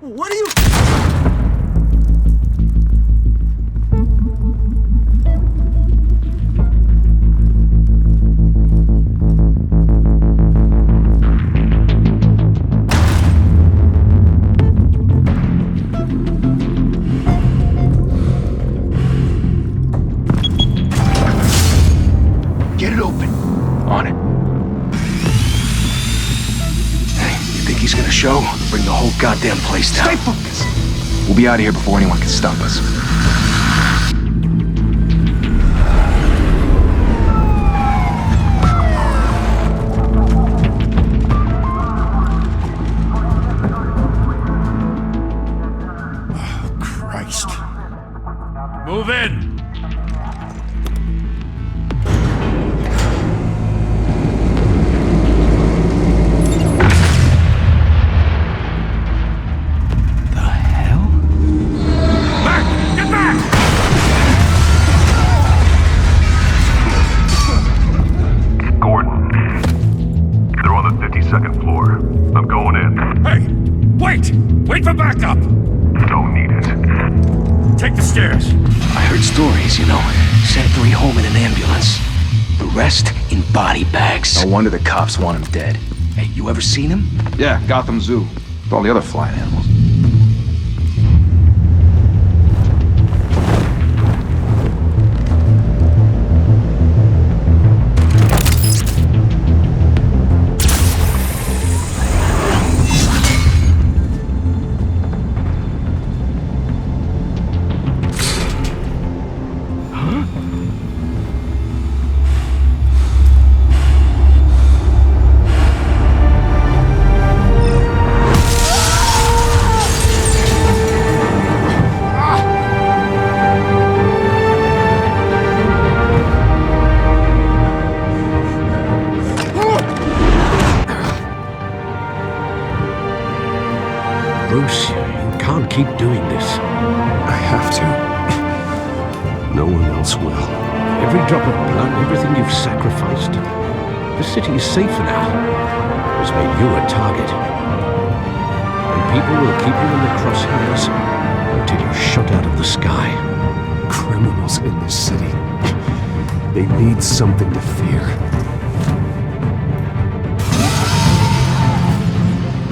What are you... Get it open. On it. Hey, you think he's gonna show? Bring the whole goddamn place down. Stay focused! We'll be out of here before anyone can stop us. Oh, Christ. Move in! Wait for backup! Don't need it. Take the stairs. I heard stories, you know. Sent 3 home in an ambulance. The rest in body bags. No wonder the cops want him dead. Hey, you ever seen him? Yeah, Gotham Zoo. With all the other flying animals. Bruce, you can't keep doing this. I have to. No one else will. Every drop of blood, everything you've sacrificed. The city is safer now. It's made you a target. And people will keep you in the crosshairs until you're shot out of the sky. Criminals in this city. They need something to fear.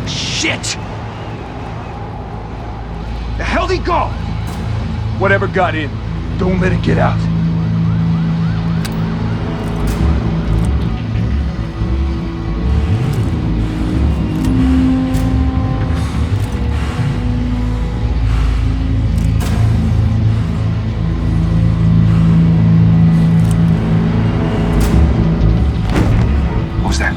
Shit! The hell'd he go? Whatever got in, don't let it get out. What was that?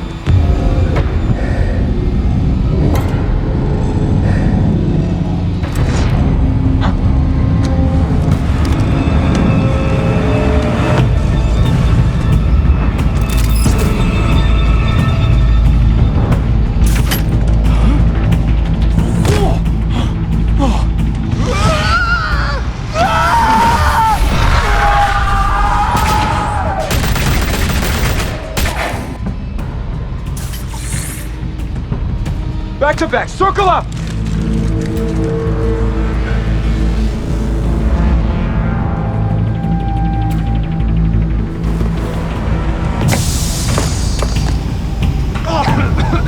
Back to back, circle up!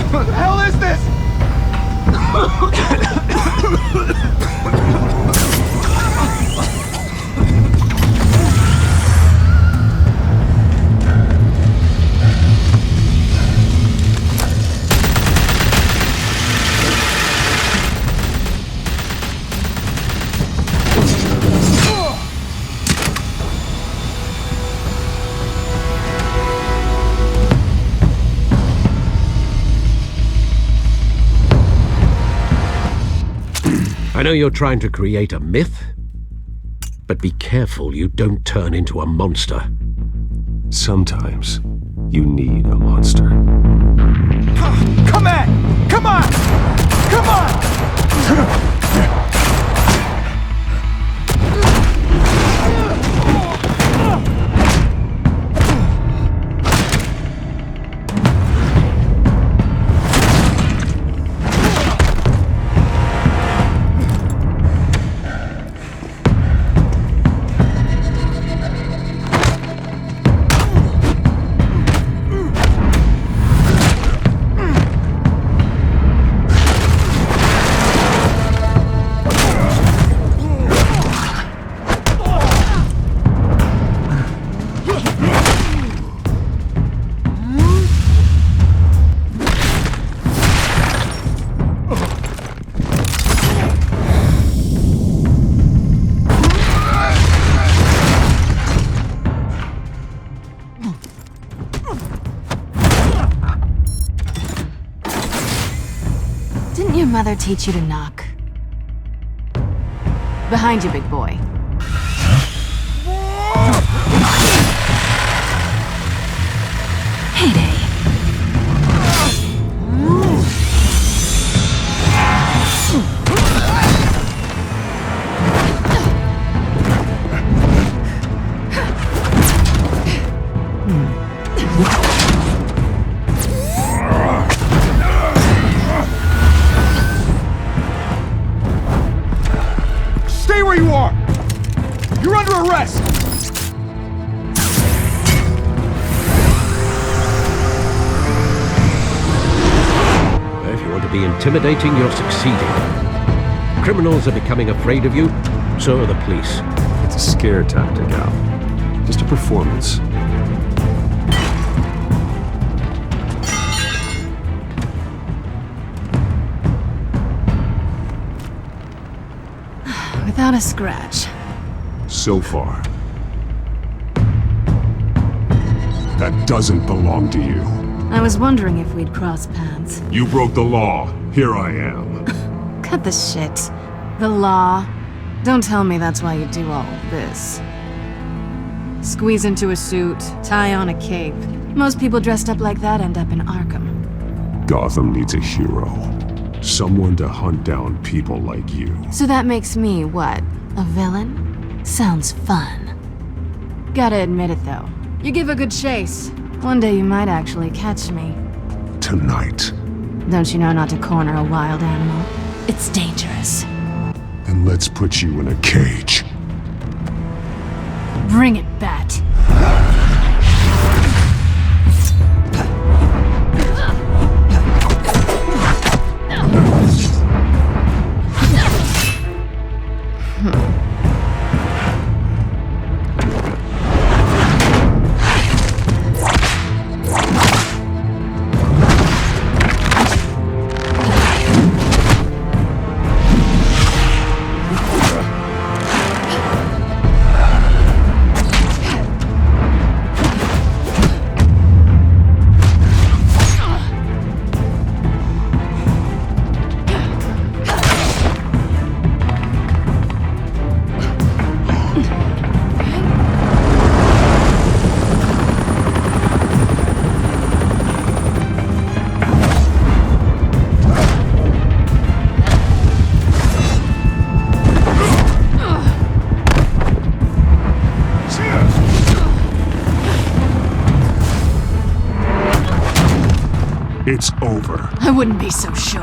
What the hell is this? I know you're trying to create a myth, but be careful you don't turn into a monster. Sometimes you need a monster. Come on! Come on! Come on! Didn't your mother teach you to knock? Behind you, big boy. Heyday. Stay where you are! You're under arrest! If you want to be intimidating, you're succeeding. Criminals are becoming afraid of you, so are the police. It's a scare tactic, Al. Just a performance. Without a scratch. So far. That doesn't belong to you. I was wondering if we'd cross paths. You broke the law. Here I am. Cut the shit. The law. Don't tell me that's why you do all this. Squeeze into a suit, tie on a cape. Most people dressed up like that end up in Arkham. Gotham needs a hero. Someone to hunt down people like you. So that makes me, what, a villain? Sounds fun. Gotta admit it, though. You give a good chase. One day you might actually catch me. Tonight. Don't you know not to corner a wild animal? It's dangerous. Then let's put you in a cage. Bring it, Bat. It's over. I wouldn't be so sure.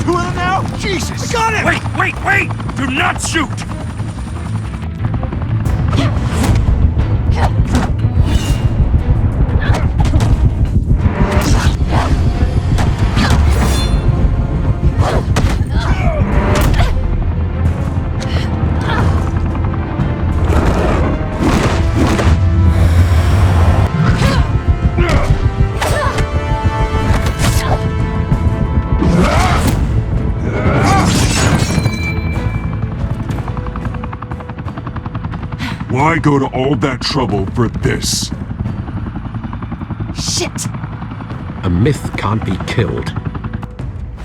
You in it now? Jesus! Got it! Wait! Do not shoot! Why go to all that trouble for this? Shit! A myth can't be killed.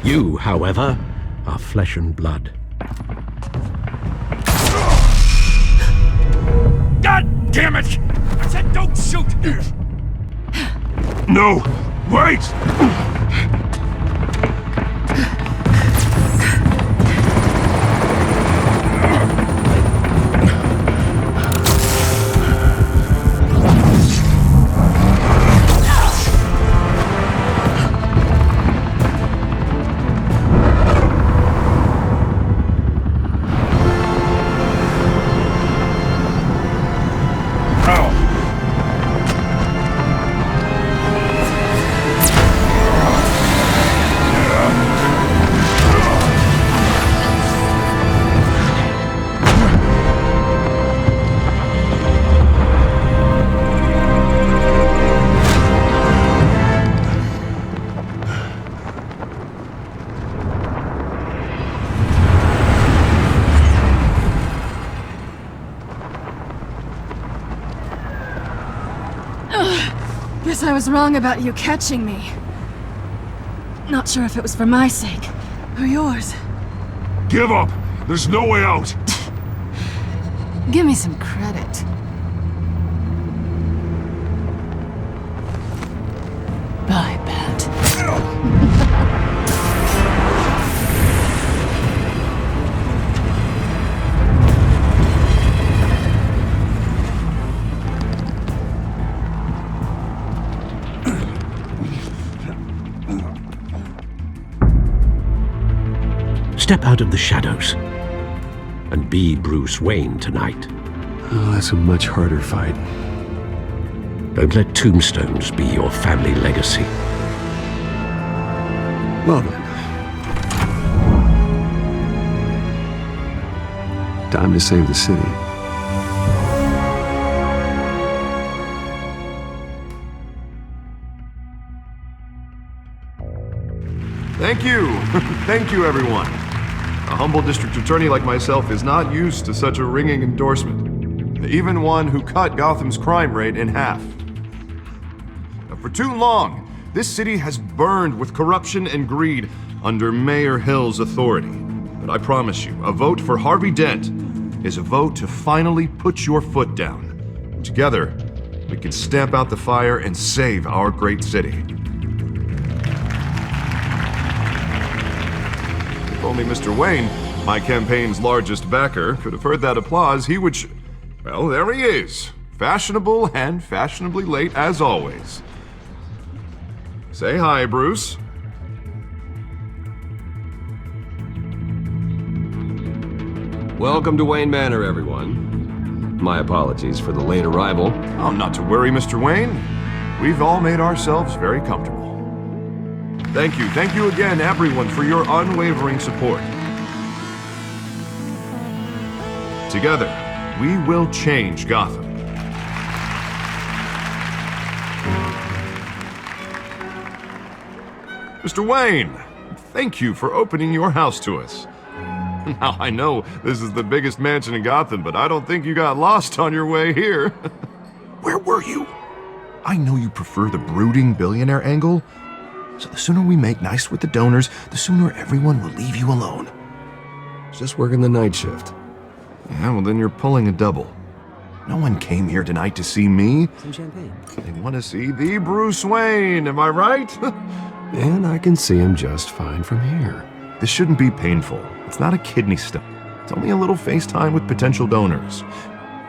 You, however, are flesh and blood. God damn it! I said don't shoot! No! Wait! Guess I was wrong about you catching me. Not sure if it was for my sake, or yours. Give up! There's no way out! Give me some credit. Bye, Pat. Step out of the shadows and be Bruce Wayne tonight. Oh, that's a much harder fight. Don't let tombstones be your family legacy. Well then. Time to save the city. Thank you. Thank you, everyone. A humble district attorney like myself is not used to such a ringing endorsement. Even one who cut Gotham's crime rate in half. For too long, this city has burned with corruption and greed under Mayor Hill's authority. But I promise you, a vote for Harvey Dent is a vote to finally put your foot down. Together, we can stamp out the fire and save our great city. If only Mr. Wayne, my campaign's largest backer, could have heard that applause, he would well, there he is. Fashionable and fashionably late as always. Say hi, Bruce. Welcome to Wayne Manor, everyone. My apologies for the late arrival. Oh, not to worry, Mr. Wayne. We've all made ourselves very comfortable. Thank you again, everyone, for your unwavering support. Together, we will change Gotham. Mr. Wayne, thank you for opening your house to us. Now, I know this is the biggest mansion in Gotham, but I don't think you got lost on your way here. Where were you? I know you prefer the brooding billionaire angle, so the sooner we make nice with the donors, the sooner everyone will leave you alone. Just working the night shift. Yeah, well then you're pulling a double. No one came here tonight to see me. Some champagne. They want to see the Bruce Wayne, am I right? And I can see him just fine from here. This shouldn't be painful. It's not a kidney stone. It's only a little FaceTime with potential donors.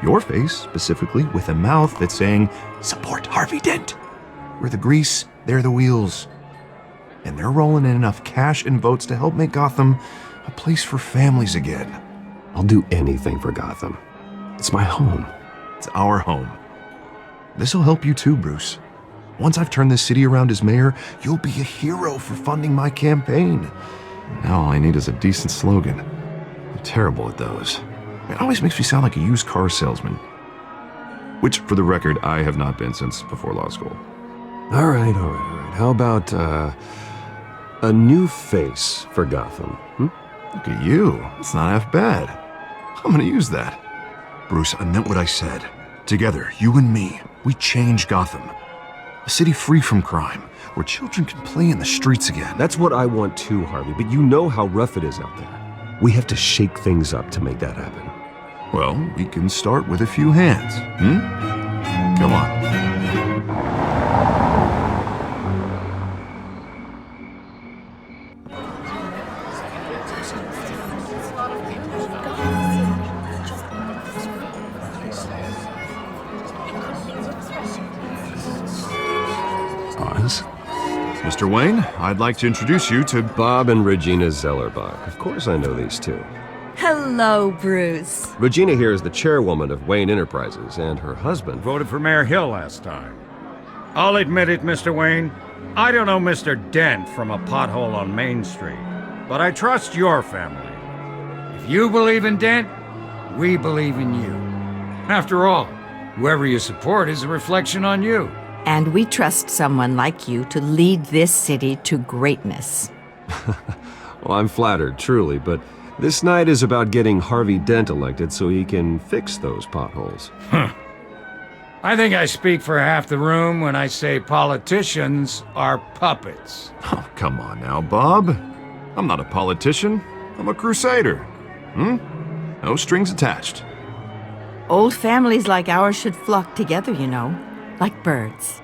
Your face, specifically, with a mouth that's saying, support Harvey Dent. We're the grease, they're the wheels. And they're rolling in enough cash and votes to help make Gotham a place for families again. I'll do anything for Gotham. It's my home. It's our home. This'll help you too, Bruce. Once I've turned this city around as mayor, you'll be a hero for funding my campaign. Now all I need is a decent slogan. I'm terrible at those. It always makes me sound like a used car salesman. Which, for the record, I have not been since before law school. All right. How about, a new face for Gotham, Look at you. It's not half bad. I'm gonna use that. Bruce, I meant what I said. Together, you and me, we change Gotham. A city free from crime, where children can play in the streets again. That's what I want too, Harvey, but you know how rough it is out there. We have to shake things up to make that happen. Well, we can start with a few hands, Come on. Mr. Wayne, I'd like to introduce you to Bob and Regina Zellerbach. Of course I know these two. Hello, Bruce. Regina here is the chairwoman of Wayne Enterprises, and her husband Voted for Mayor Hill last time. I'll admit it, Mr. Wayne. I don't know Mr. Dent from a pothole on Main Street, but I trust your family. If you believe in Dent, we believe in you. After all, whoever you support is a reflection on you. And we trust someone like you to lead this city to greatness. Well, I'm flattered, truly, but this night is about getting Harvey Dent elected so he can fix those potholes. I think I speak for half the room when I say politicians are puppets. Oh, come on now, Bob. I'm not a politician. I'm a crusader. No strings attached. Old families like ours should flock together, you know, like birds.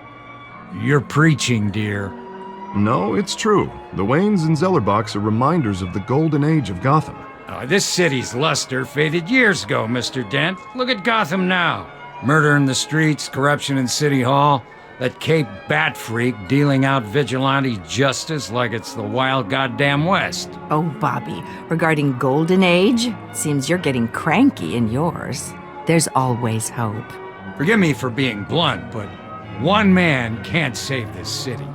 You're preaching, dear. No, it's true. The Waynes and Zellerbachs are reminders of the golden age of Gotham. This city's luster faded years ago, Mr. Dent. Look at Gotham now. Murder in the streets, corruption in City Hall, that Cape Bat freak dealing out vigilante justice like it's the wild goddamn West. Oh, Bobby, regarding Golden Age, seems you're getting cranky in yours. There's always hope. Forgive me for being blunt, but one man can't save this city.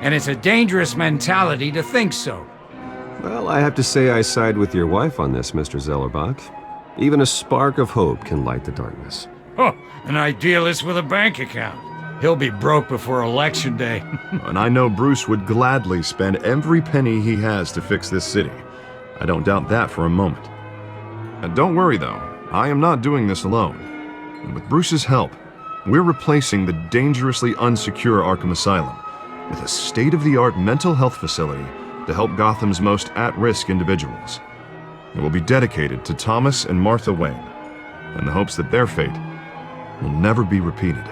And it's a dangerous mentality to think so. Well, I have to say I side with your wife on this, Mr. Zellerbach. Even a spark of hope can light the darkness. Oh, an idealist with a bank account. He'll be broke before Election Day. And I know Bruce would gladly spend every penny he has to fix this city. I don't doubt that for a moment. And don't worry, though. I am not doing this alone. And with Bruce's help, we're replacing the dangerously unsecure Arkham Asylum with a state-of-the-art mental health facility to help Gotham's most at-risk individuals. It will be dedicated to Thomas and Martha Wayne, in the hopes that their fate will never be repeated.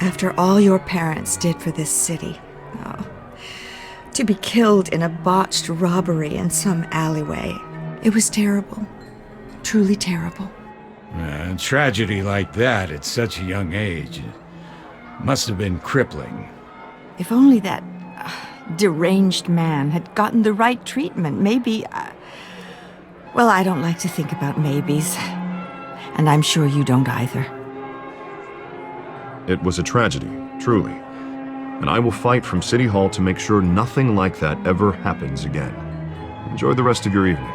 After all your parents did for this city, to be killed in a botched robbery in some alleyway, it was terrible. Truly terrible. A tragedy like that at such a young age must have been crippling. If only that deranged man had gotten the right treatment, maybe... well, I don't like to think about maybes. And I'm sure you don't either. It was a tragedy, truly. And I will fight from City Hall to make sure nothing like that ever happens again. Enjoy the rest of your evening.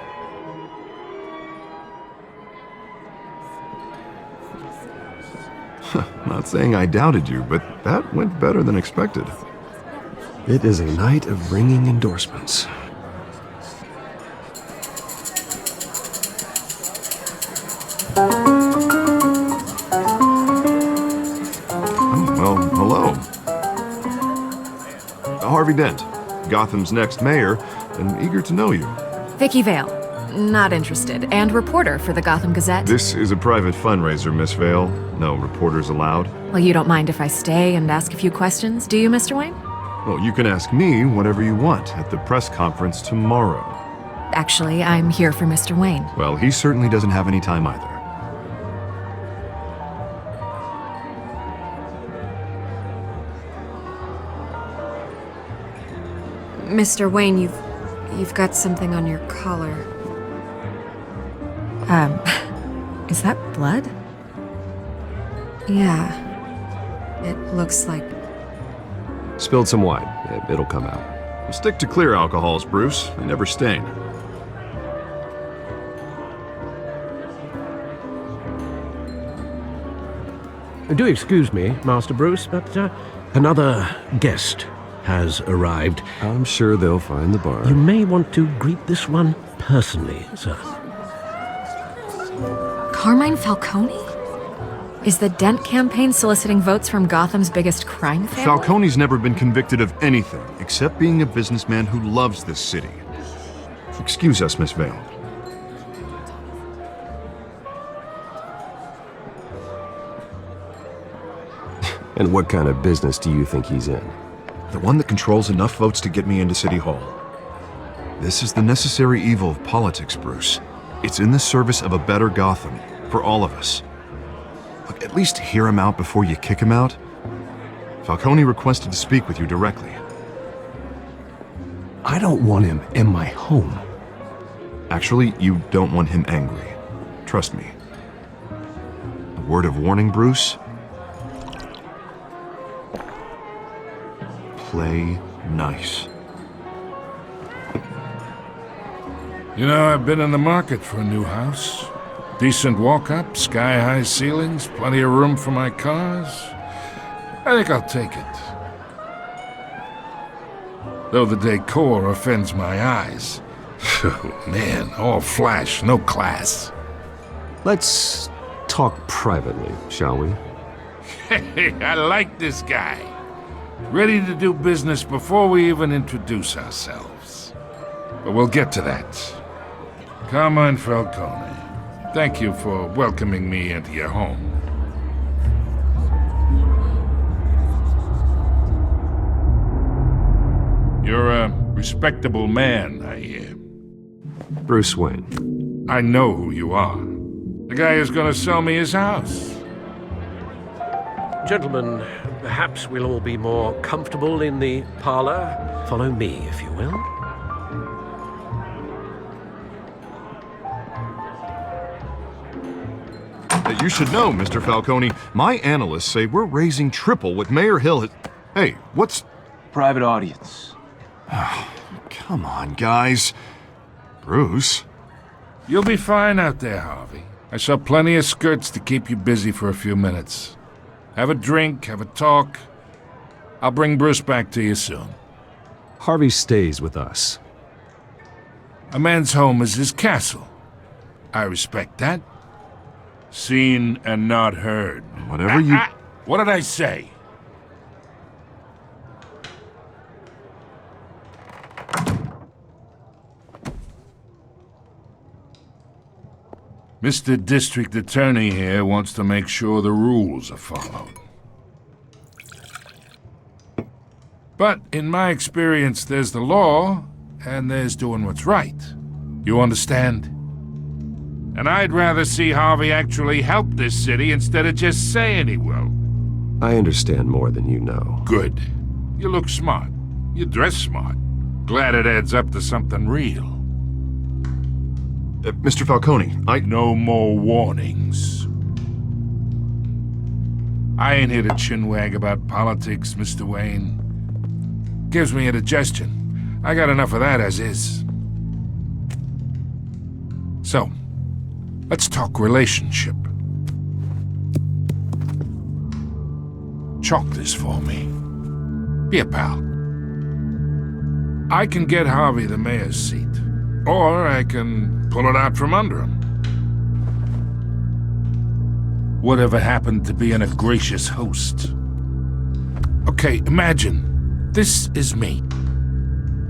Not saying I doubted you, but that went better than expected. It is a night of ringing endorsements. Well, hello. Harvey Dent, Gotham's next mayor, and eager to know you. Vicky Vale. Not interested. And reporter for the Gotham Gazette. This is a private fundraiser, Miss Vale. No reporters allowed. Well, you don't mind if I stay and ask a few questions, do you, Mr. Wayne? Well, you can ask me whatever you want at the press conference tomorrow. Actually, I'm here for Mr. Wayne. Well, he certainly doesn't have any time either. Mr. Wayne, you've got something on your collar. Is that blood? Yeah. It looks like... Spilled some wine. It'll come out. Stick to clear alcohols, Bruce. They never stain. Do excuse me, Master Bruce, but another guest has arrived. I'm sure they'll find the bar. You may want to greet this one personally, sir. Carmine Falcone? Is the Dent campaign soliciting votes from Gotham's biggest crime family? Falcone's never been convicted of anything except being a businessman who loves this city. Excuse us, Miss Vale. And what kind of business do you think he's in? The one that controls enough votes to get me into City Hall. This is the necessary evil of politics, Bruce. It's in the service of a better Gotham, for all of us. Look, at least hear him out before you kick him out. Falcone requested to speak with you directly. I don't want him in my home. Actually, you don't want him angry. Trust me. A word of warning, Bruce? Play nice. You know, I've been in the market for a new house. Decent walk-up, sky-high ceilings, plenty of room for my cars. I think I'll take it. Though the decor offends my eyes. Oh, man, all flash, no class. Let's talk privately, shall we? Hey, I like this guy. Ready to do business before we even introduce ourselves. But we'll get to that. Carmine Falcone, thank you for welcoming me into your home. You're a respectable man, I hear. Bruce Wayne. I know who you are. The guy who's gonna sell me his house. Gentlemen, perhaps we'll all be more comfortable in the parlor. Follow me, if you will. You should know, Mr. Falcone, my analysts say we're raising triple what Mayor Hill has... Hey, what's... Private audience. Come on, guys. Bruce? You'll be fine out there, Harvey. I saw plenty of skirts to keep you busy for a few minutes. Have a drink, have a talk. I'll bring Bruce back to you soon. Harvey stays with us. A man's home is his castle. I respect that. Seen and not heard. Whatever you... What did I say? Mr. District Attorney here wants to make sure the rules are followed. But in my experience, there's the law, and there's doing what's right. You understand? And I'd rather see Harvey actually help this city instead of just saying he will. I understand more than you know. Good. You look smart. You dress smart. Glad it adds up to something real. Mr. Falcone, No more warnings. I ain't here to chinwag about politics, Mr. Wayne. Gives me indigestion. I got enough of that as is. So, let's talk relationship. Chalk this for me. Be a pal. I can get Harvey the mayor's seat, or I can pull it out from under him. Whatever happened to being a gracious host? Okay, imagine this is me,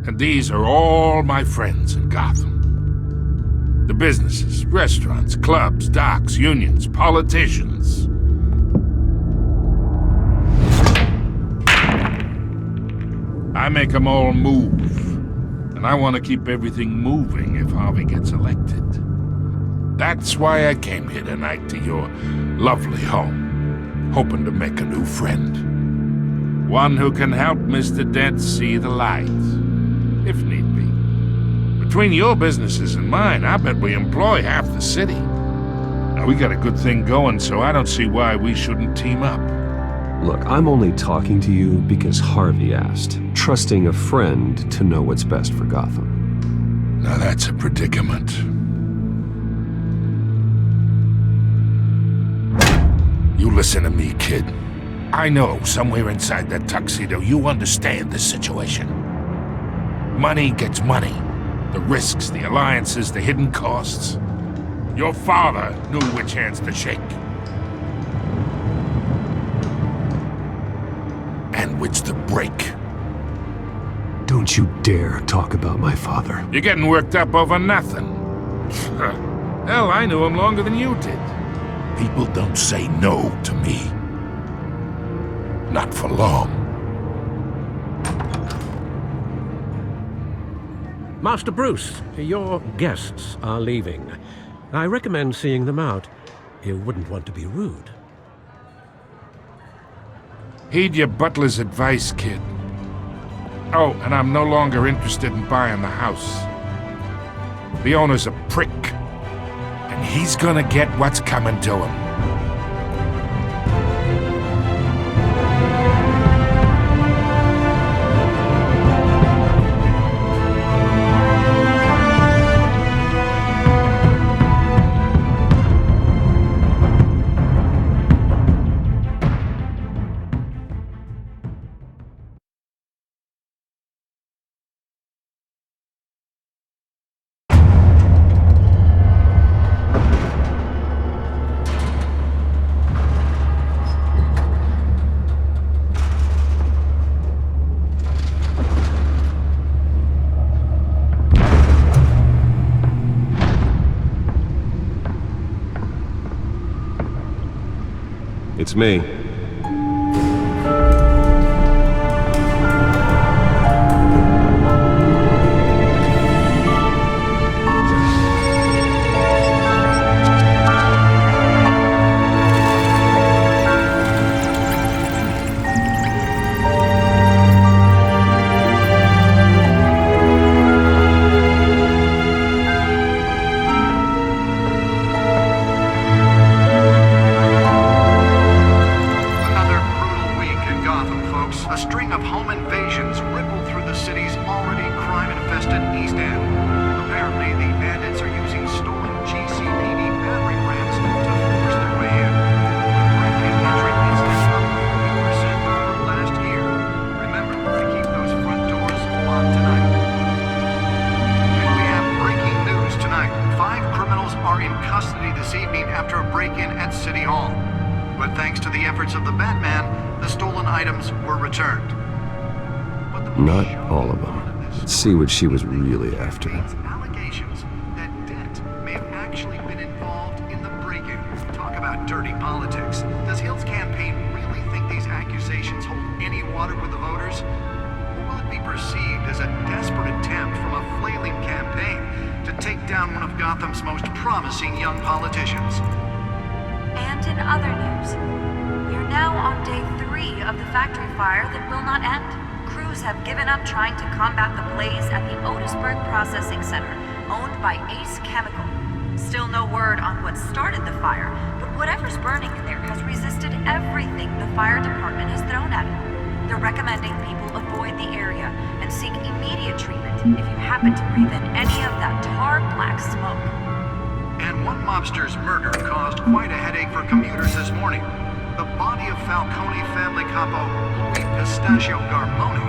and these are all my friends in Gotham. The businesses, restaurants, clubs, docks, unions, politicians. I make them all move. And I want to keep everything moving if Harvey gets elected. That's why I came here tonight to your lovely home, hoping to make a new friend. One who can help Mr. Dent see the light, if need be. Between your businesses and mine, I bet we employ half the city. Now, we got a good thing going, so I don't see why we shouldn't team up. Look, I'm only talking to you because Harvey asked, trusting a friend to know what's best for Gotham. Now that's a predicament. You listen to me, kid. I know somewhere inside that tuxedo you understand this situation. Money gets money. The risks, the alliances, the hidden costs. Your father knew which hands to shake. And which to break. Don't you dare talk about my father. You're getting worked up over nothing. Hell, I knew him longer than you did. People don't say no to me. Not for long. Master Bruce, your guests are leaving. I recommend seeing them out. You wouldn't want to be rude. Heed your butler's advice, kid. Oh, and I'm no longer interested in buying the house. The owner's a prick, and he's gonna get what's coming to him. It's me. Not all of them. Let's see what she was really after. Allegations that Dent may have actually been involved in the break-in. Talk about dirty politics. Does Hill's campaign really think these accusations hold any water with the voters? Or will it be perceived as a desperate attempt from a flailing campaign to take down one of Gotham's most promising young politicians? And in other news, we're now on day 3 of the factory fire that will not end. Crews have given up trying to combat the blaze at the Otisburg Processing Center, owned by Ace Chemical. Still no word on what started the fire, but whatever's burning in there has resisted everything the fire department has thrown at it. They're recommending people avoid the area and seek immediate treatment if you happen to breathe in any of that tar black smoke. And one mobster's murder caused quite a headache for commuters this morning. The body of Falcone family capo Louis Pistachio Garmoni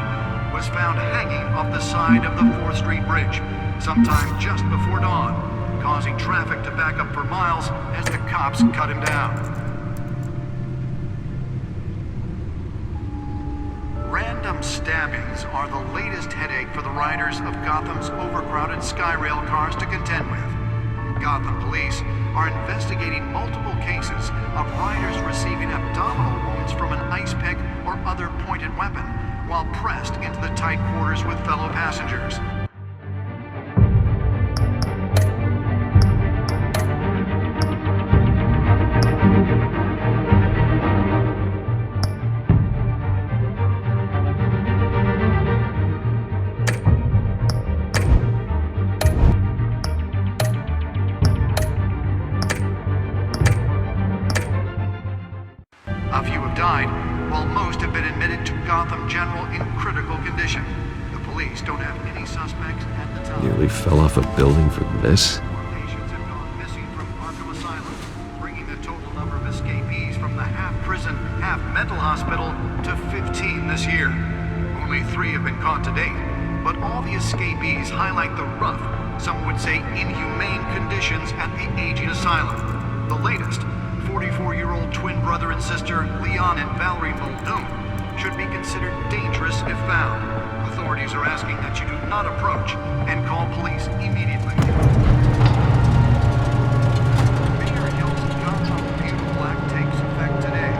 was found hanging off the side of the 4th Street Bridge sometime just before dawn, causing traffic to back up for miles as the cops cut him down. Random stabbings are the latest headache for the riders of Gotham's overcrowded Skyrail cars to contend with. Gotham police are investigating multiple cases of riders receiving abdominal wounds from an ice pick or other pointed weapon while pressed into the tight quarters with fellow passengers. A few have died, while most have been admitted to Gotham General in critical condition. The police don't have any suspects at the time. Nearly fell off a building for this? Patients have gone missing from Arkham Asylum, bringing the total number of escapees from the half-prison, half-mental hospital to 15 this year. Only 3 have been caught to date, but all the escapees highlight the rough, some would say inhumane conditions at the aging asylum. The latest, 44-year-old twin brother and sister Leon and Valerie Muldoon should be considered dangerous if found. Authorities are asking that you do not approach and call police immediately. Mayor Hill's Gotham Beautiful Act takes effect today,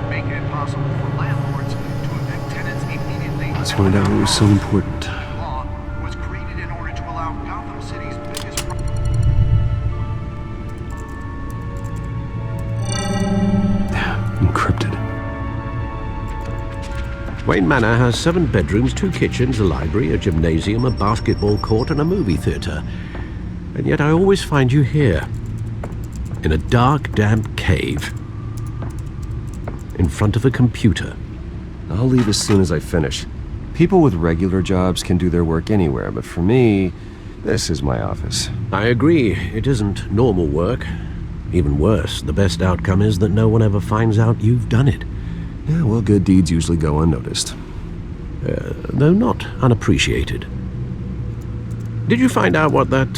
making it possible for landlords to evict tenants immediately. Let's find out what was so important. The law was created in order to allow Gotham City's biggest Encrypted. Wayne Manor has 7 bedrooms, 2 kitchens, a library, a gymnasium, a basketball court, and a movie theater. And yet I always find you here, in a dark, damp cave, in front of a computer. I'll leave as soon as I finish. People with regular jobs can do their work anywhere, but for me, this is my office. I agree, it isn't normal work. Even worse, the best outcome is that no one ever finds out you've done it. Yeah, well, good deeds usually go unnoticed. Though not unappreciated. Did you find out what that,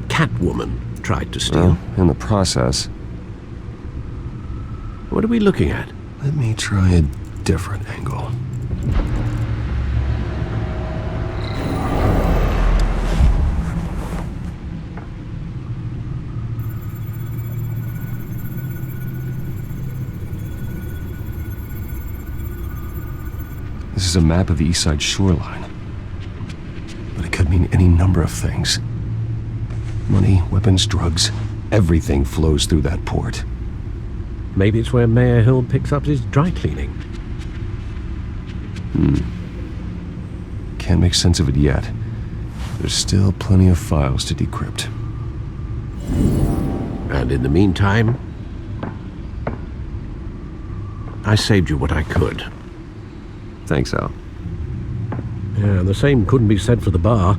Catwoman tried to steal? Well, in the process. What are we looking at? Let me try a different angle. This is a map of the East Side shoreline. But it could mean any number of things. Money, weapons, drugs, everything flows through that port. Maybe it's where Mayor Hill picks up his dry cleaning. Can't make sense of it yet. There's still plenty of files to decrypt. And in the meantime, I saved you what I could. Thanks, Al. Yeah, the same couldn't be said for the bar.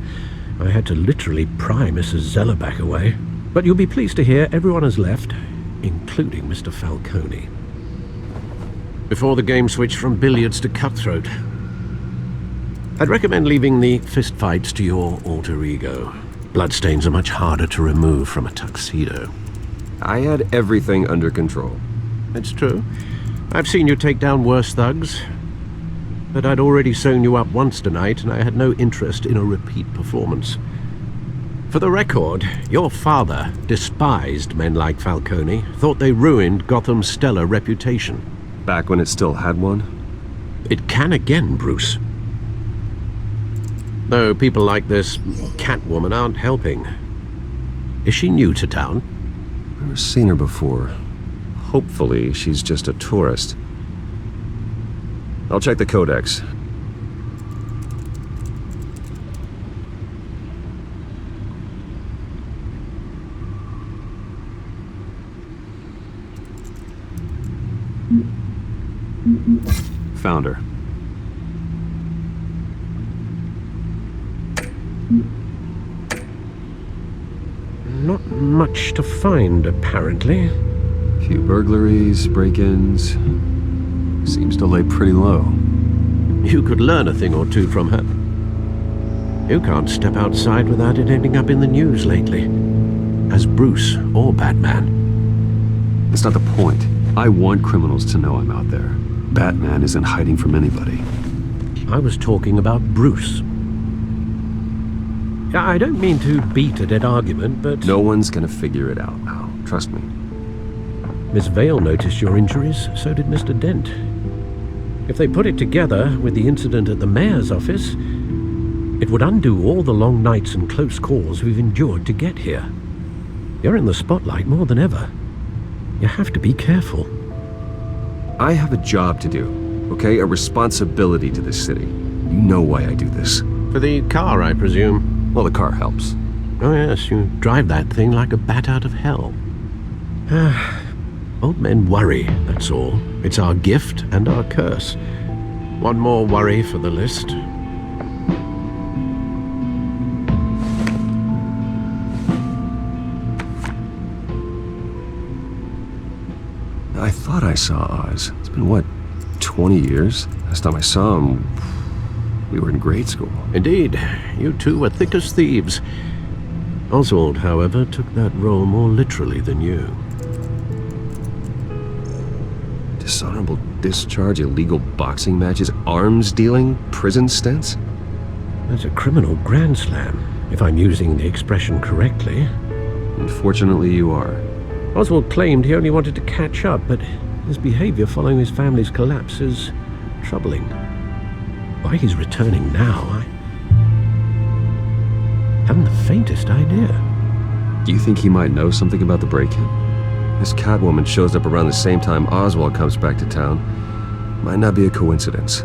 I had to literally pry Mrs. Zellerback away. But you'll be pleased to hear everyone has left, including Mr. Falcone. Before the game switched from billiards to cutthroat. I'd recommend leaving the fistfights to your alter ego. Bloodstains are much harder to remove from a tuxedo. I had everything under control. It's true. I've seen you take down worse thugs. But I'd already sewn you up once tonight, and I had no interest in a repeat performance. For the record, your father despised men like Falcone, thought they ruined Gotham's stellar reputation. Back when it still had one? It can again, Bruce. Though people like this Catwoman aren't helping. Is she new to town? I've never seen her before. Hopefully, she's just a tourist. I'll check the codex. Found her. Not much to find, apparently. Few burglaries, break-ins. Seems to lay pretty low. You could learn a thing or two from her. You can't step outside without it ending up in the news lately. As Bruce or Batman. That's not the point. I want criminals to know I'm out there. Batman isn't hiding from anybody. I was talking about Bruce. I don't mean to beat a dead argument, but... No one's gonna figure it out, Al. Trust me. Miss Vale noticed your injuries, so did Mr. Dent. If they put it together with the incident at the mayor's office, it would undo all the long nights and close calls we've endured to get here. You're in the spotlight more than ever. You have to be careful. I have a job to do, okay? A responsibility to this city. You know why I do this. For the car, I presume? Well, the car helps. Oh yes, you drive that thing like a bat out of hell. Old men worry, that's all. It's our gift and our curse. One more worry for the list. I thought I saw Oz. It's been, what, 20 years? Last time I saw him, we were in grade school. Indeed. You two were thick as thieves. Oswald, however, took that role more literally than you. Dishonorable discharge, illegal boxing matches, arms dealing, prison stints? That's a criminal grand slam, if I'm using the expression correctly. Unfortunately, you are. Oswald claimed he only wanted to catch up, but his behavior following his family's collapse is troubling. Why he's returning now, I haven't the faintest idea. Do you think he might know something about the break-in? This Catwoman shows up around the same time Oswald comes back to town. Might not be a coincidence.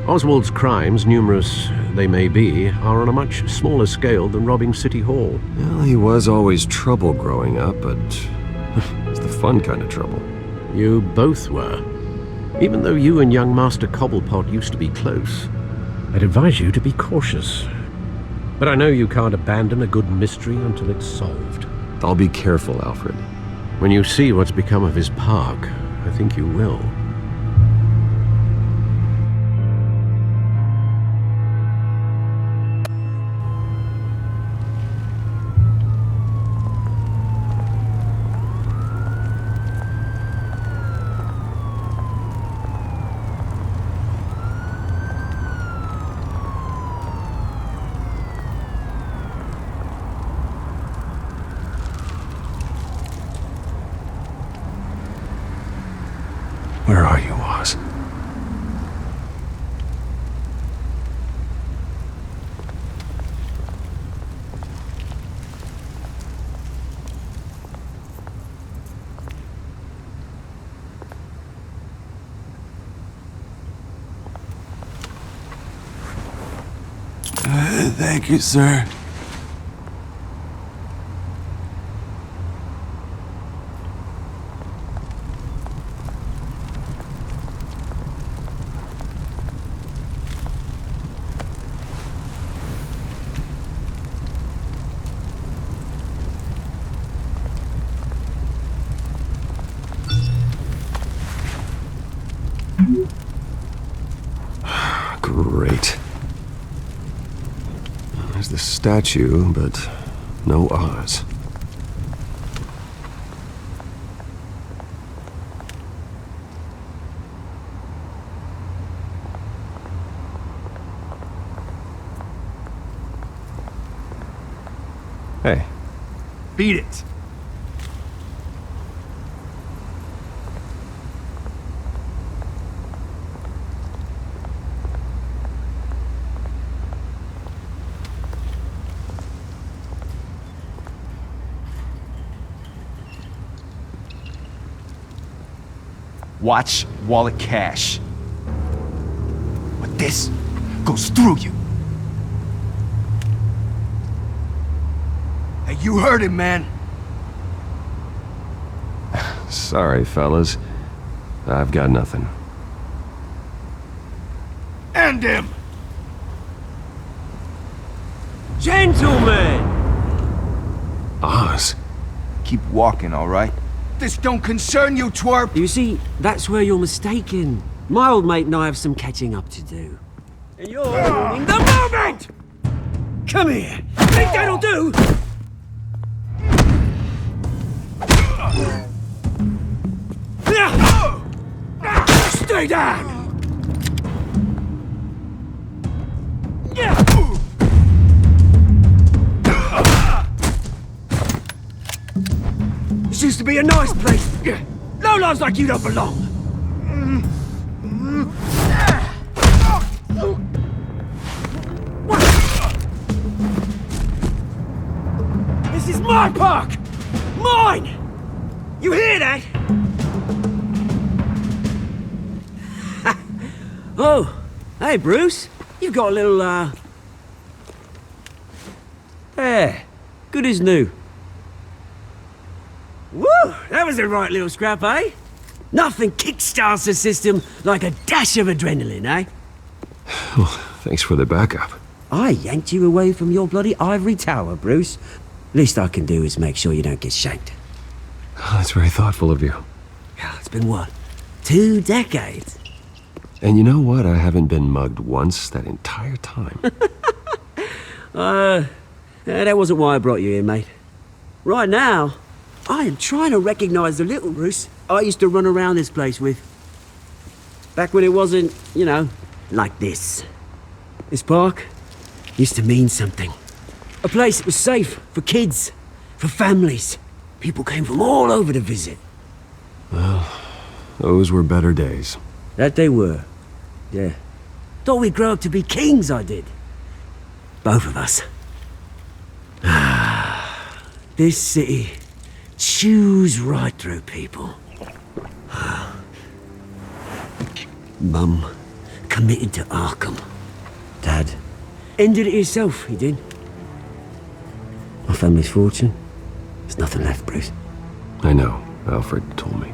Oswald's crimes, numerous they may be, are on a much smaller scale than robbing City Hall. Well, he was always trouble growing up, but it's the fun kind of trouble. You both were. Even though you and young Master Cobblepot used to be close, I'd advise you to be cautious. But I know you can't abandon a good mystery until it's solved. I'll be careful, Alfred. When you see what's become of his park, I think you will. Where are you, Oz? Thank you, sir. Great. There's the statue, but no Oz. Hey. Beat it. Watch wallet cash. But this goes through you. Hey, you heard him, man. Sorry, fellas. I've got nothing. End him! Gentlemen! Oz? Keep walking, all right? This don't concern you, twerp! You see, that's where you're mistaken. My old mate and I have some catching up to do. And you're ruining the moment! Come here! Think that'll do? Stay down! This used to be a nice place. No lives like you don't belong. This is my park! Mine! You hear that? Oh, hey Bruce. You've got a little, There. Good as new. Woo! That was a right little scrap, eh? Nothing kickstarts the system like a dash of adrenaline, eh? Well, thanks for the backup. I yanked you away from your bloody ivory tower, Bruce. Least I can do is make sure you don't get shanked. That's very thoughtful of you. It's been what? 2 decades? And you know what? I haven't been mugged once that entire time. That wasn't why I brought you here, mate. Right now, I am trying to recognize the little Bruce I used to run around this place with. Back when it wasn't, you know, like this. This park used to mean something. A place that was safe for kids, for families. People came from all over to visit. Well, those were better days. That they were. Yeah. Thought we'd grow up to be kings, I did. Both of us. This city chews right through people. Mum committed to Arkham. Dad ended it himself, he did. My family's fortune. There's nothing left, Bruce. I know. Alfred told me.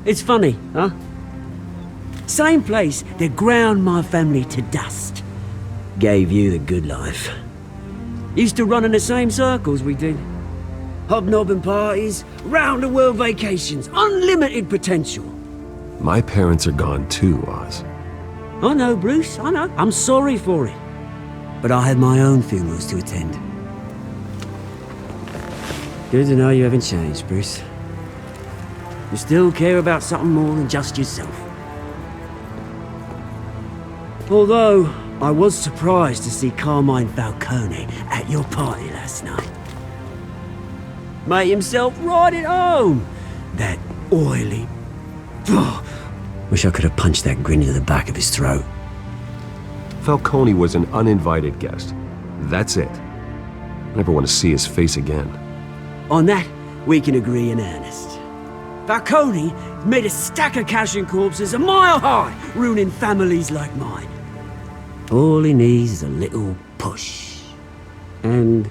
It's funny, huh? Same place that ground my family to dust. Gave you the good life. Used to run in the same circles we did. Hobnobbing parties, round-the-world vacations, unlimited potential. My parents are gone too, Oz. I know, Bruce, I know. I'm sorry for it. But I had my own funerals to attend. Good to know you haven't changed, Bruce. You still care about something more than just yourself. Although, I was surprised to see Carmine Falcone at your party last night. Made himself right at home. That oily... Wish I could have punched that grin into the back of his throat. Falcone was an uninvited guest. That's it. I never want to see his face again. On that, we can agree in earnest. Falcone made a stack of cash and corpses a mile high, ruining families like mine. All he needs is a little push. And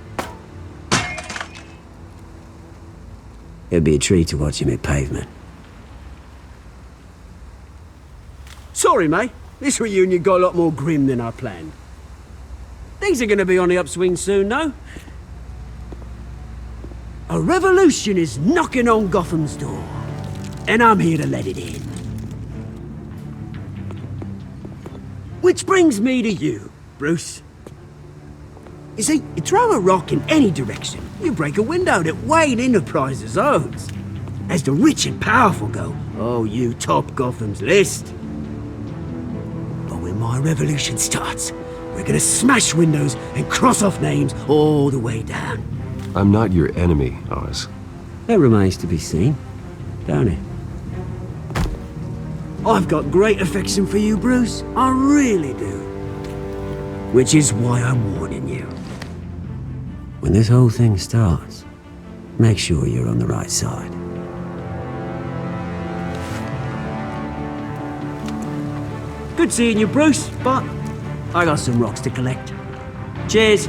it'd be a treat to watch him hit pavement. Sorry, mate. This reunion got a lot more grim than I planned. Things are gonna be on the upswing soon, though. A revolution is knocking on Gotham's door, and I'm here to let it in. Which brings me to you, Bruce. You see, you throw a rock in any direction, you break a window that Wayne Enterprises owns. As the rich and powerful go, oh, you top Gotham's list. But when my revolution starts, we're gonna smash windows and cross off names all the way down. I'm not your enemy, Oz. That remains to be seen, don't it? I've got great affection for you, Bruce. I really do. Which is why I'm warning you. When this whole thing starts, make sure you're on the right side. Good seeing you, Bruce, but I got some rocks to collect. Cheers.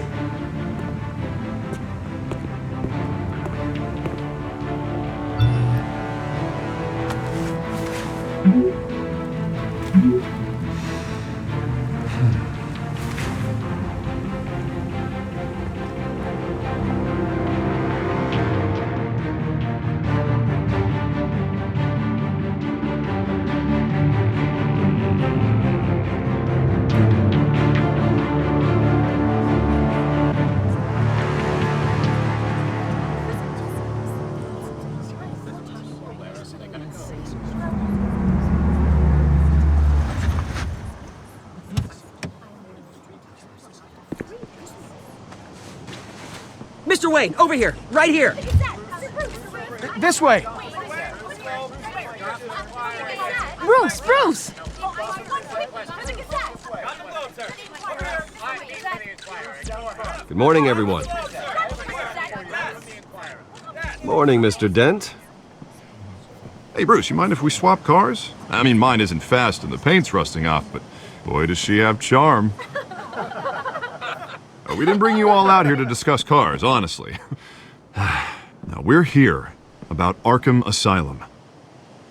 Mr. Wayne, over here, right here. This way. Bruce! Good morning, everyone. Morning, Mr. Dent. Hey, Bruce, you mind if we swap cars? I mean, mine isn't fast and the paint's rusting off, but boy, does she have charm. We didn't bring you all out here to discuss cars, honestly. Now, we're here about Arkham Asylum.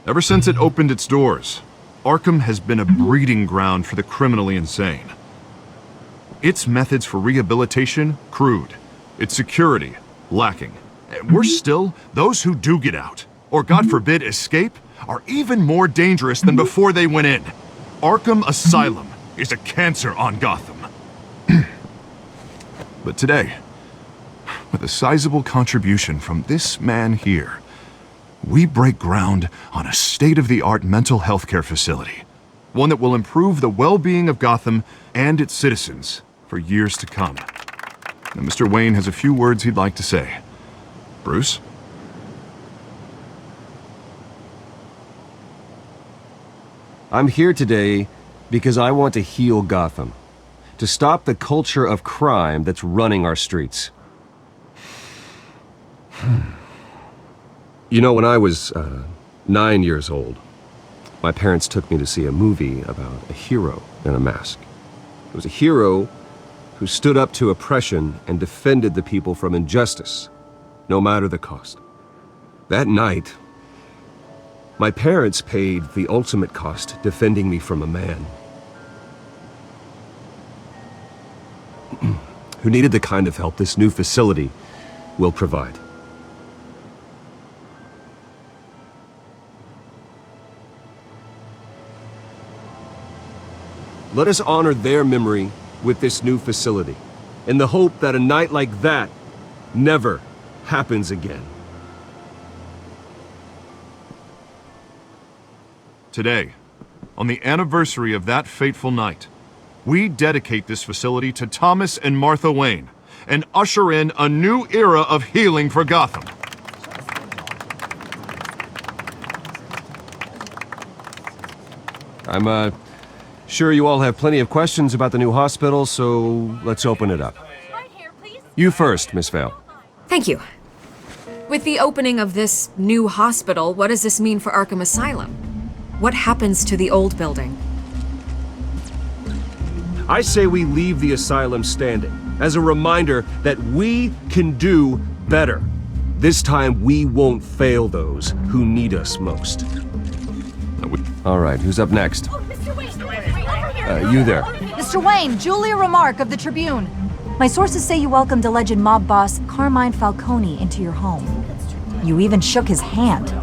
Ever since it opened its doors, Arkham has been a breeding ground for the criminally insane. Its methods for rehabilitation, crude. Its security, lacking. And worse still, those who do get out, or God forbid escape, are even more dangerous than before they went in. Arkham Asylum is a cancer on Gotham. But today, with a sizable contribution from this man here, we break ground on a state-of-the-art mental health care facility. One that will improve the well-being of Gotham and its citizens for years to come. Now, Mr. Wayne has a few words he'd like to say. Bruce? I'm here today because I want to heal Gotham. To stop the culture of crime that's running our streets. You know, when I was 9 years old, my parents took me to see a movie about a hero in a mask. It was a hero who stood up to oppression and defended the people from injustice, no matter the cost. That night, my parents paid the ultimate cost defending me from a man who needed the kind of help this new facility will provide. Let us honor their memory with this new facility, in the hope that a night like that never happens again. Today, on the anniversary of that fateful night, we dedicate this facility to Thomas and Martha Wayne and usher in a new era of healing for Gotham. I'm sure you all have plenty of questions about the new hospital, so let's open it up. You first, Miss Vale. Thank you. With the opening of this new hospital, what does this mean for Arkham Asylum? What happens to the old building? I say we leave the asylum standing, as a reminder that we can do better. This time, we won't fail those who need us most. All right, who's up next? You there. Mr. Wayne, Julia Remark of the Tribune. My sources say you welcomed alleged mob boss Carmine Falcone into your home. You even shook his hand.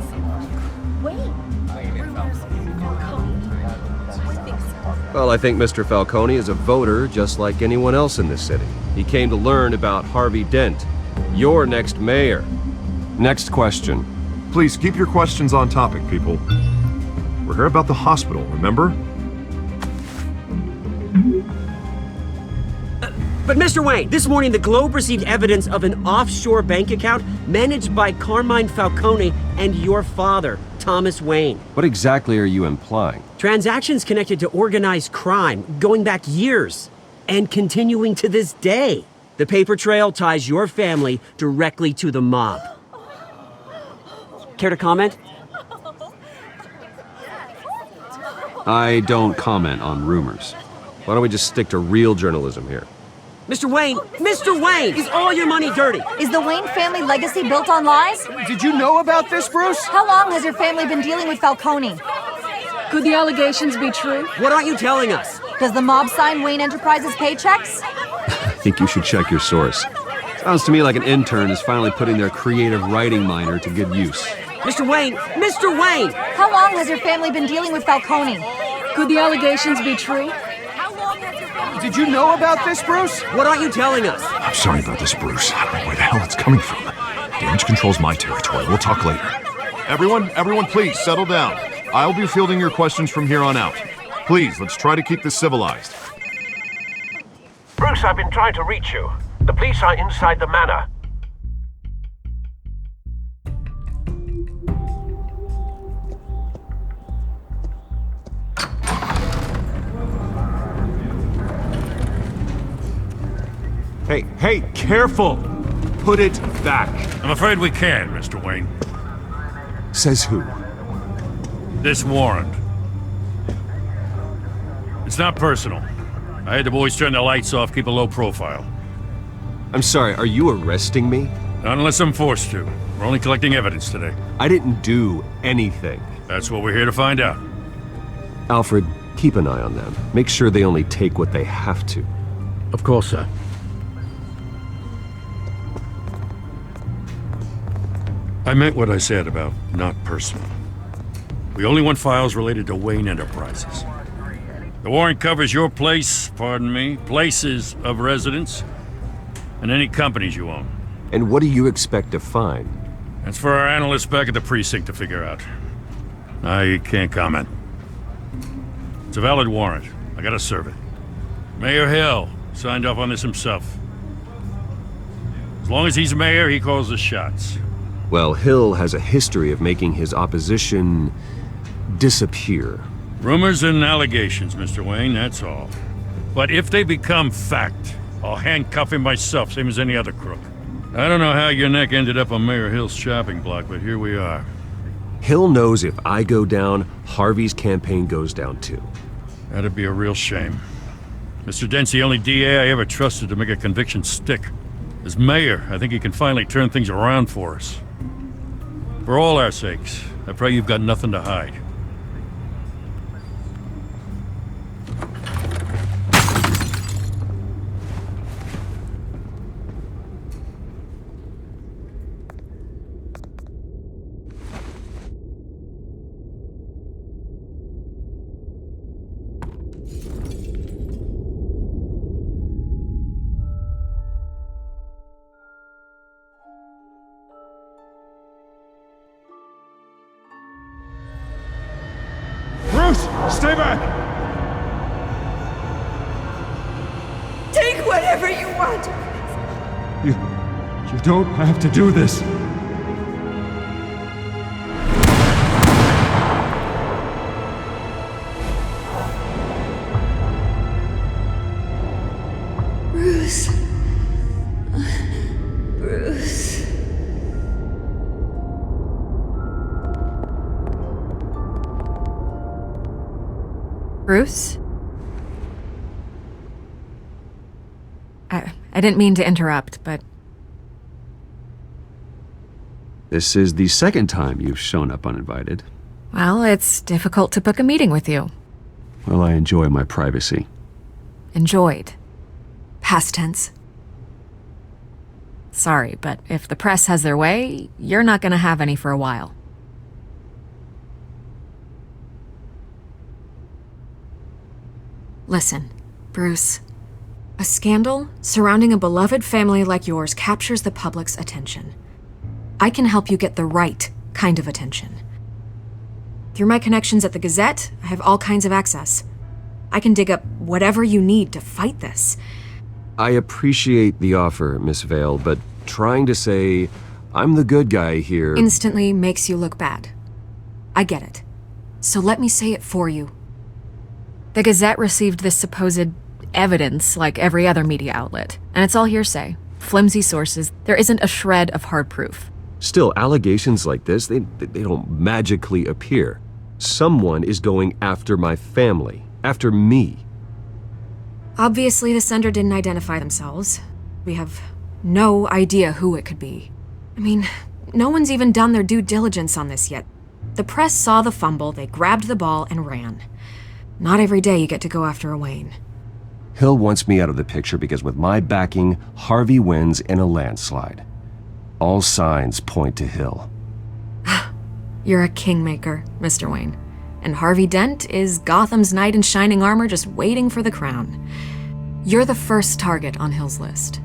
Well, I think Mr. Falcone is a voter just like anyone else in this city. He came to learn about Harvey Dent, your next mayor. Next question. Please keep your questions on topic, people. We're here about the hospital, remember? But Mr. Wayne, this morning the Globe received evidence of an offshore bank account managed by Carmine Falcone and your father, Thomas Wayne. What exactly are you implying? Transactions connected to organized crime going back years and continuing to this day. The paper trail ties your family directly to the mob. Care to comment? I don't comment on rumors. Why don't we just stick to real journalism here? Mr. Wayne, is all your money dirty? Is the Wayne family legacy built on lies? Did you know about this, Bruce? How long has your family been dealing with Falcone? Could the allegations be true? What aren't you telling us? Does the mob sign Wayne Enterprises paychecks? I think you should check your source. Sounds to me like an intern is finally putting their creative writing minor to good use. Mr. Wayne! How long has your family been dealing with Falcone? Could the allegations be true? Did you know about this, Bruce? What aren't you telling us? I'm sorry about this, Bruce. I don't know where the hell it's coming from. Damage control's my territory. We'll talk later. Everyone, please, settle down. I'll be fielding your questions from here on out. Please, let's try to keep this civilized. Bruce, I've been trying to reach you. The police are inside the manor. Hey, careful! Put it back. I'm afraid we can, Mr. Wayne. Says who? This warrant. It's not personal. I had the boys turn the lights off, keep a low profile. I'm sorry, are you arresting me? Not unless I'm forced to. We're only collecting evidence today. I didn't do anything. That's what we're here to find out. Alfred, keep an eye on them. Make sure they only take what they have to. Of course, sir. I meant what I said about not personal. We only want files related to Wayne Enterprises. The warrant covers your place, places of residence, and any companies you own. And what do you expect to find? That's for our analysts back at the precinct to figure out. I can't comment. It's a valid warrant. I gotta serve it. Mayor Hill signed off on this himself. As long as he's mayor, he calls the shots. Well, Hill has a history of making his opposition disappear. Rumors and allegations, Mr. Wayne, that's all. But if they become fact, I'll handcuff him myself, same as any other crook. I don't know how your neck ended up on Mayor Hill's shopping block, but here we are. Hill knows if I go down, Harvey's campaign goes down too. That'd be a real shame. Mr. Dent's the only DA I ever trusted to make a conviction stick. As mayor, I think he can finally turn things around for us. For all our sakes, I pray you've got nothing to hide. Stay back! Take whatever you want. You don't have to do this. Bruce. Bruce. Bruce? I didn't mean to interrupt, but... This is the second time you've shown up uninvited. Well, it's difficult to book a meeting with you. Well, I enjoy my privacy. Enjoyed. Past tense. Sorry, but if the press has their way, you're not gonna have any for a while. Listen, Bruce. A scandal surrounding a beloved family like yours captures the public's attention. I can help you get the right kind of attention. Through my connections at the Gazette, I have all kinds of access. I can dig up whatever you need to fight this. I appreciate the offer, Miss Vale, but trying to say I'm the good guy here... instantly makes you look bad. I get it. So let me say it for you. The Gazette received this supposed evidence like every other media outlet, and it's all hearsay. Flimsy sources. There isn't a shred of hard proof. Still, allegations like this, they don't magically appear. Someone is going after my family, after me. Obviously, the sender didn't identify themselves. We have no idea who it could be. I mean, no one's even done their due diligence on this yet. The press saw the fumble, they grabbed the ball and ran. Not every day you get to go after a Wayne. Hill wants me out of the picture because with my backing, Harvey wins in a landslide. All signs point to Hill. You're a kingmaker, Mr. Wayne. And Harvey Dent is Gotham's knight in shining armor just waiting for the crown. You're the first target on Hill's list.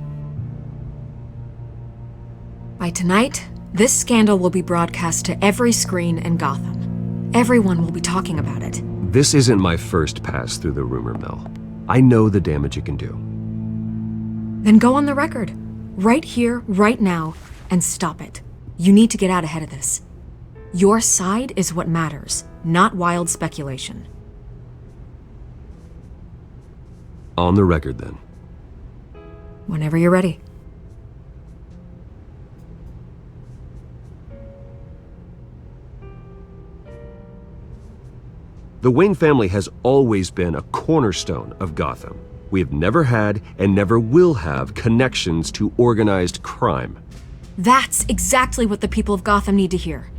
By tonight, this scandal will be broadcast to every screen in Gotham. Everyone will be talking about it. This isn't my first pass through the rumor mill. I know the damage it can do. Then go on the record. Right here, right now, and stop it. You need to get out ahead of this. Your side is what matters, not wild speculation. On the record, then. Whenever you're ready. The Wayne family has always been a cornerstone of Gotham. We have never had and never will have connections to organized crime. That's exactly what the people of Gotham need to hear.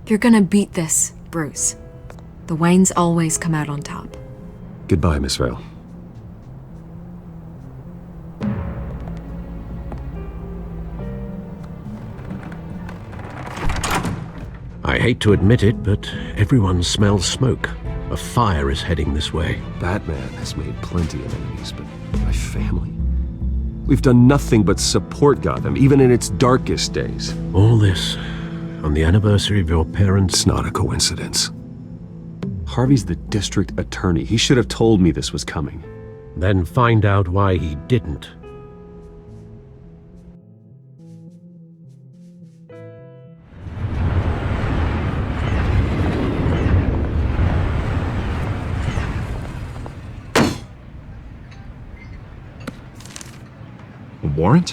You're gonna beat this, Bruce. The Waynes always come out on top. Goodbye, Miss Vale. I hate to admit it, but everyone smells smoke. A fire is heading this way. Batman has made plenty of enemies, but my family? We've done nothing but support Gotham, even in its darkest days. All this on the anniversary of your parents'... It's not a coincidence. Harvey's the district attorney. He should have told me this was coming. Then find out why he didn't. A warrant?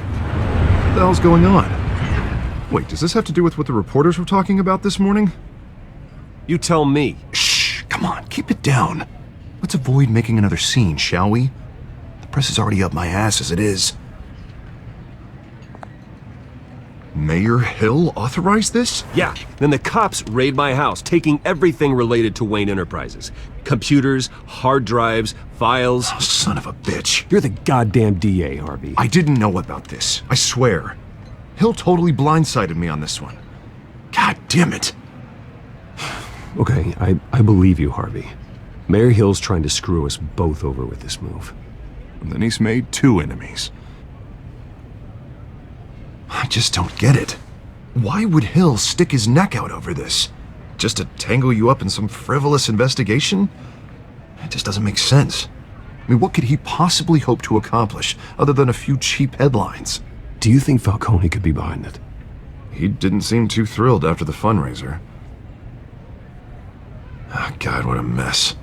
What the hell's going on? Wait, does this have to do with what the reporters were talking about this morning? You tell me. Shh, come on, keep it down. Let's avoid making another scene, shall we? The press is already up my ass as it is. Mayor Hill authorized this? Yeah, then the cops raid my house, taking everything related to Wayne Enterprises. Computers, hard drives, files. Oh, son of a bitch. You're the goddamn DA, Harvey. I didn't know about this, I swear. Hill totally blindsided me on this one. God damn it. Okay, I believe you, Harvey. Mayor Hill's trying to screw us both over with this move. And then he's made 2 enemies. I just don't get it. Why would Hill stick his neck out over this? Just to tangle you up in some frivolous investigation? It just doesn't make sense. I mean, what could he possibly hope to accomplish other than a few cheap headlines? Do you think Falcone could be behind it? He didn't seem too thrilled after the fundraiser. Oh, God, what a mess.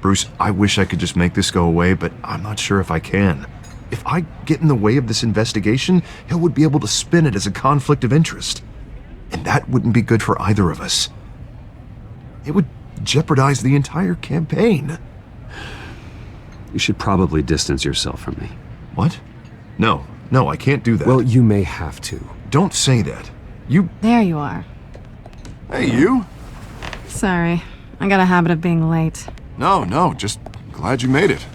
Bruce, I wish I could just make this go away, but I'm not sure if I can. If I get in the way of this investigation, Hill would be able to spin it as a conflict of interest. And that wouldn't be good for either of us. It would jeopardize the entire campaign. You should probably distance yourself from me. What? No, I can't do that. Well, you may have to. Don't say that. You... There you are. Hey, you? Sorry, I got a habit of being late. No, just glad you made it.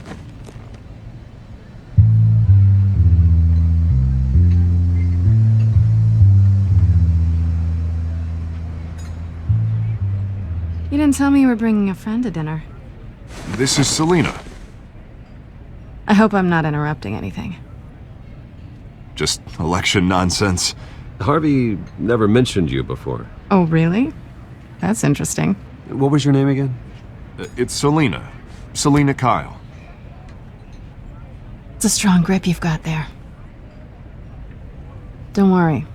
You didn't tell me you were bringing a friend to dinner. This is Selina. I hope I'm not interrupting anything. Just election nonsense. Harvey never mentioned you before. Oh, really? That's interesting. What was your name again? It's Selina. Selina Kyle. It's a strong grip you've got there. Don't worry.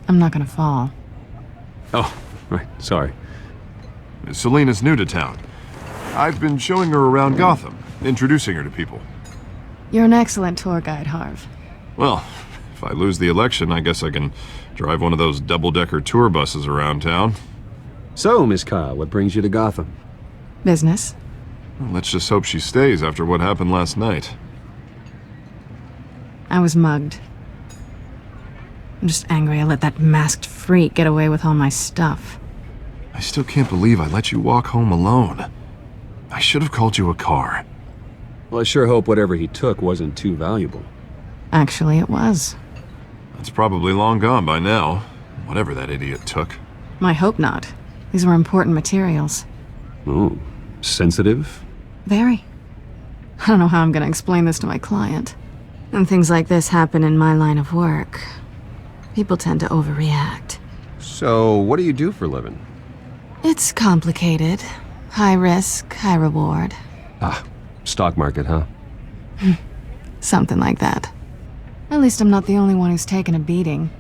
I'm not gonna fall. Oh, right. Sorry. Selina's new to town. I've been showing her around Gotham, introducing her to people. You're an excellent tour guide, Harv. Well, if I lose the election, I guess I can drive one of those double-decker tour buses around town. So, Miss Kyle, what brings you to Gotham? Business. Well, let's just hope she stays after what happened last night. I was mugged. I'm just angry I let that masked freak get away with all my stuff. I still can't believe I let you walk home alone. I should have called you a car. Well, I sure hope whatever he took wasn't too valuable. Actually, it was. It's probably long gone by now, whatever that idiot took. I hope not. These were important materials. Ooh, sensitive? Very. I don't know how I'm gonna explain this to my client. When things like this happen in my line of work, people tend to overreact. So, what do you do for a living? It's complicated. High risk, high reward. Ah, stock market, huh? Something like that. At least I'm not the only one who's taken a beating.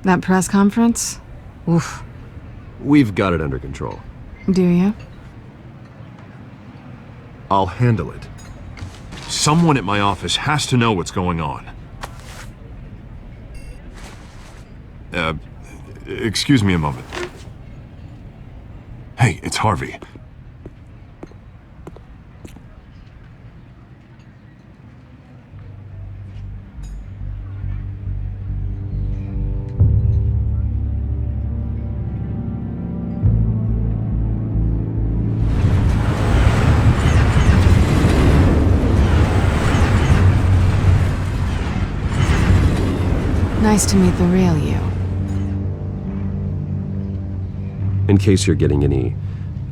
That press conference? Oof. We've got it under control. Do you? I'll handle it. Someone at my office has to know what's going on. Excuse me a moment. Hey, it's Harvey. Nice to meet the real you. In case you're getting any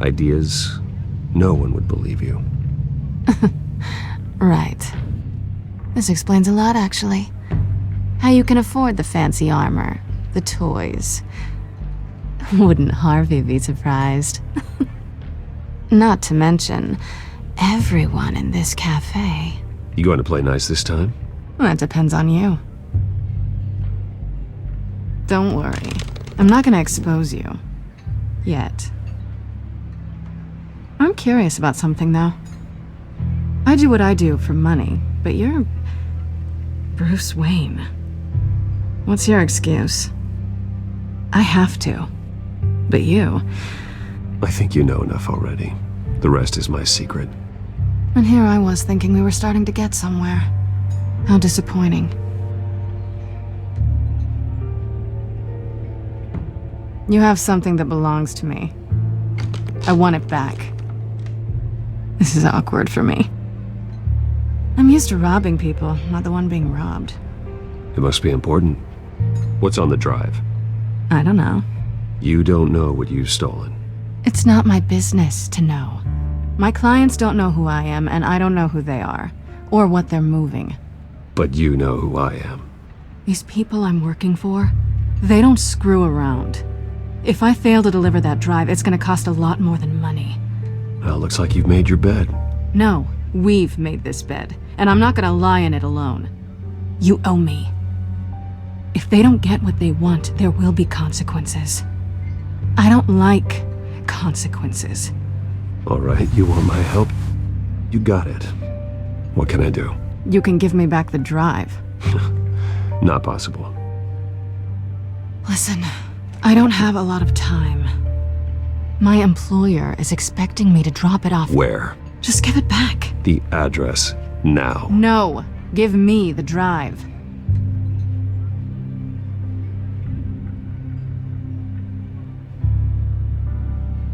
ideas, no one would believe you. Right. This explains a lot, actually. How you can afford the fancy armor, the toys. Wouldn't Harvey be surprised? Not to mention, everyone in this cafe. You going to play nice this time? That depends on you. Don't worry. I'm not gonna expose you. Yet. I'm curious about something, though. I do what I do for money, but you're... Bruce Wayne. What's your excuse? I have to. But you... I think you know enough already. The rest is my secret. And here I was thinking we were starting to get somewhere. How disappointing. You have something that belongs to me. I want it back. This is awkward for me. I'm used to robbing people, not the one being robbed. It must be important. What's on the drive? I don't know. You don't know what you've stolen. It's not my business to know. My clients don't know who I am, and I don't know who they are, or what they're moving. But you know who I am. These people I'm working for, they don't screw around. If I fail to deliver that drive, it's gonna cost a lot more than money. Well, looks like you've made your bed. No, we've made this bed, and I'm not gonna lie in it alone. You owe me. If they don't get what they want, there will be consequences. I don't like consequences. All right, you want my help? You got it. What can I do? You can give me back the drive. Not possible. Listen, I don't have a lot of time. My employer is expecting me to drop it off. Where? Just give it back. The address, now. No. Give me the drive.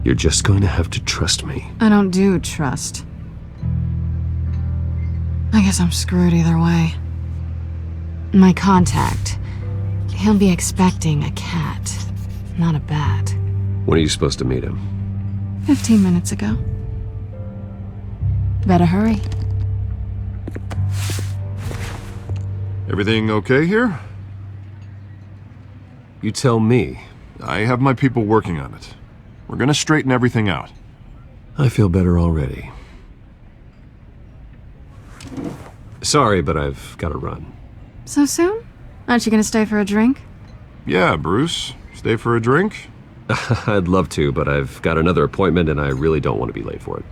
You're just going to have to trust me. I don't do trust. I guess I'm screwed either way. My contact. He'll be expecting a cat, not a bat. When are you supposed to meet him? 15 minutes ago. Better hurry. Everything okay here? You tell me. I have my people working on it. We're gonna straighten everything out. I feel better already. Sorry, but I've got to run. So soon? Aren't you gonna stay for a drink? Yeah, Bruce. Stay for a drink? I'd love to, but I've got another appointment and I really don't want to be late for it.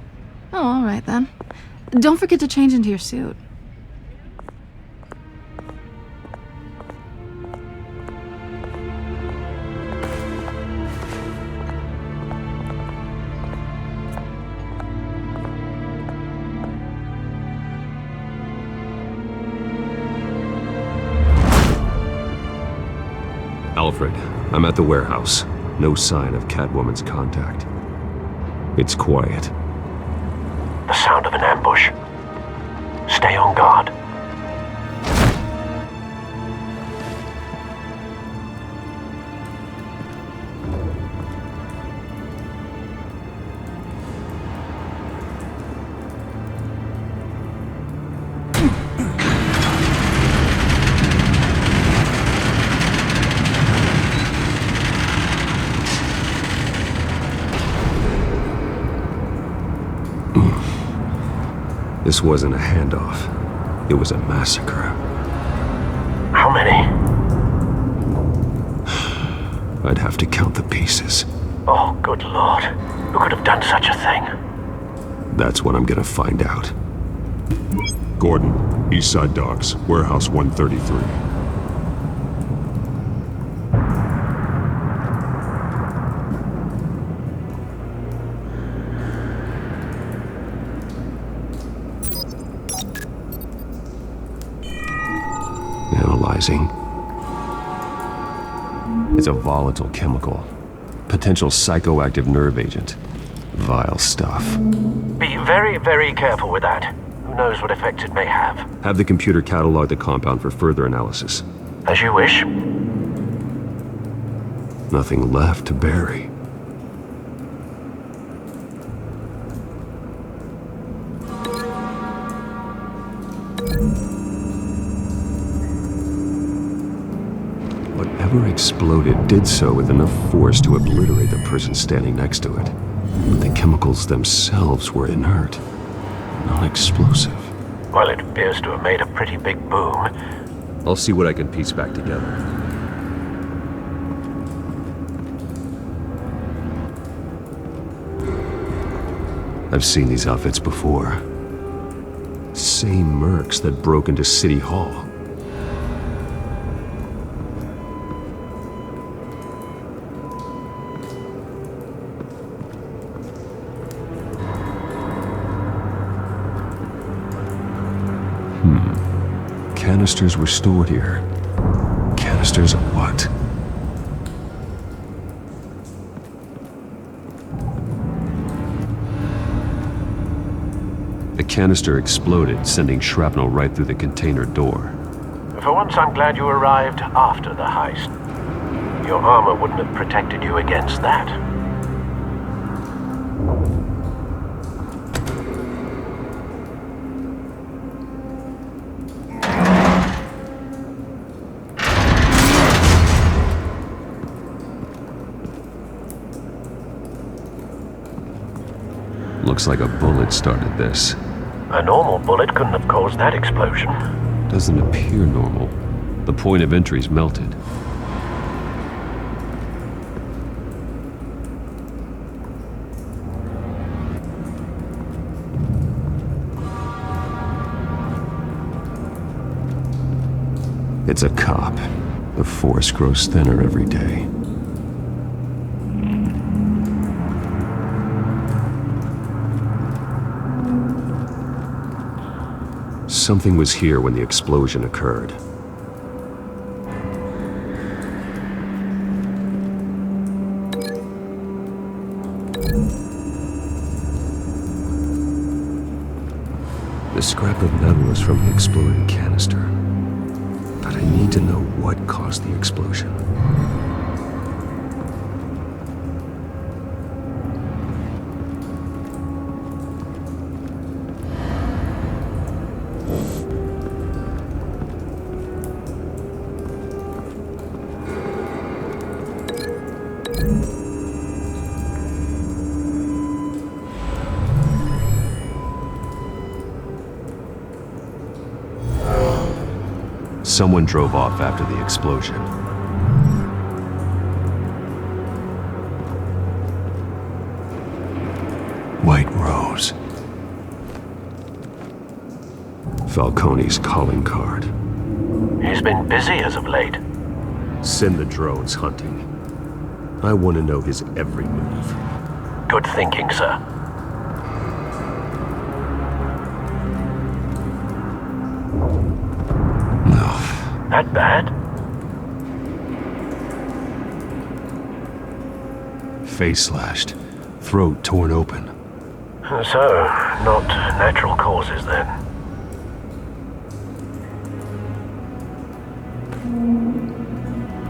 Oh, all right then. Don't forget to change into your suit. Alfred, I'm at the warehouse. No sign of Catwoman's contact. It's quiet. The sound of an ambush. Stay on guard. This wasn't a handoff. It was a massacre. How many? I'd have to count the pieces. Oh, good lord. Who could have done such a thing? That's what I'm gonna find out. Gordon, Eastside Docks, Warehouse 133. Analyzing. It's a volatile chemical. Potential psychoactive nerve agent. Vile stuff. Be very, very careful with that. Who knows what effect it may have. Have the computer catalog the compound for further analysis. As you wish. Nothing left to bury. Whatever exploded did so with enough force to obliterate the person standing next to it. But the chemicals themselves were inert, non-explosive. Well, it appears to have made a pretty big boom. I'll see what I can piece back together. I've seen these outfits before. Same mercs that broke into City Hall. Canisters were stored here. Canisters of what? The canister exploded, sending shrapnel right through the container door. For once, I'm glad you arrived after the heist. Your armor wouldn't have protected you against that. Looks like a bullet started this. A normal bullet couldn't have caused that explosion. Doesn't appear normal. The point of entry's melted. It's a cop. The force grows thinner every day. Something was here when the explosion occurred. The scrap of metal is from the exploded canister. But I need to know what caused the explosion. Someone drove off after the explosion. White Rose. Falcone's calling card. He's been busy as of late. Send the drones hunting. I want to know his every move. Good thinking, sir. That bad? Face slashed, throat torn open. So, not natural causes then.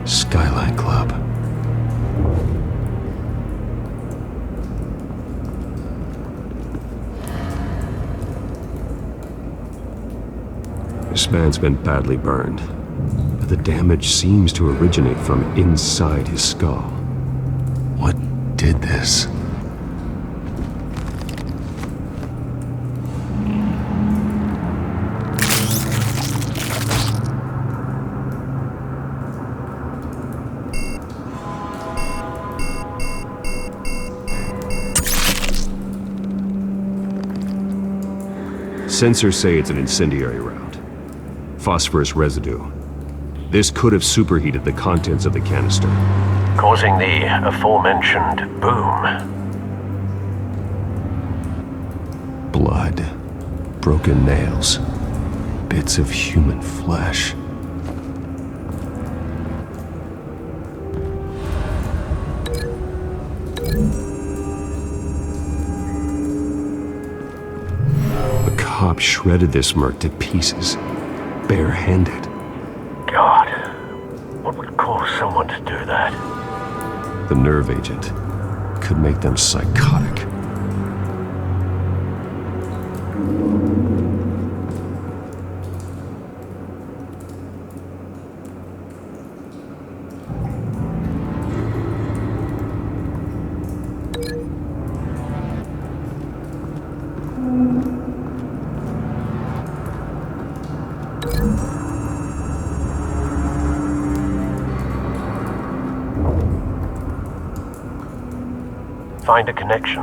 Skyline Club. This man's been badly burned. The damage seems to originate from inside his skull. What did this? Sensors say it's an incendiary round. Phosphorus residue. This could have superheated the contents of the canister, causing the aforementioned boom. Blood, broken nails, bits of human flesh. A cop shredded this merc to pieces, barehanded. God, what would cause someone to do that? The nerve agent could make them psychotic. Find a connection.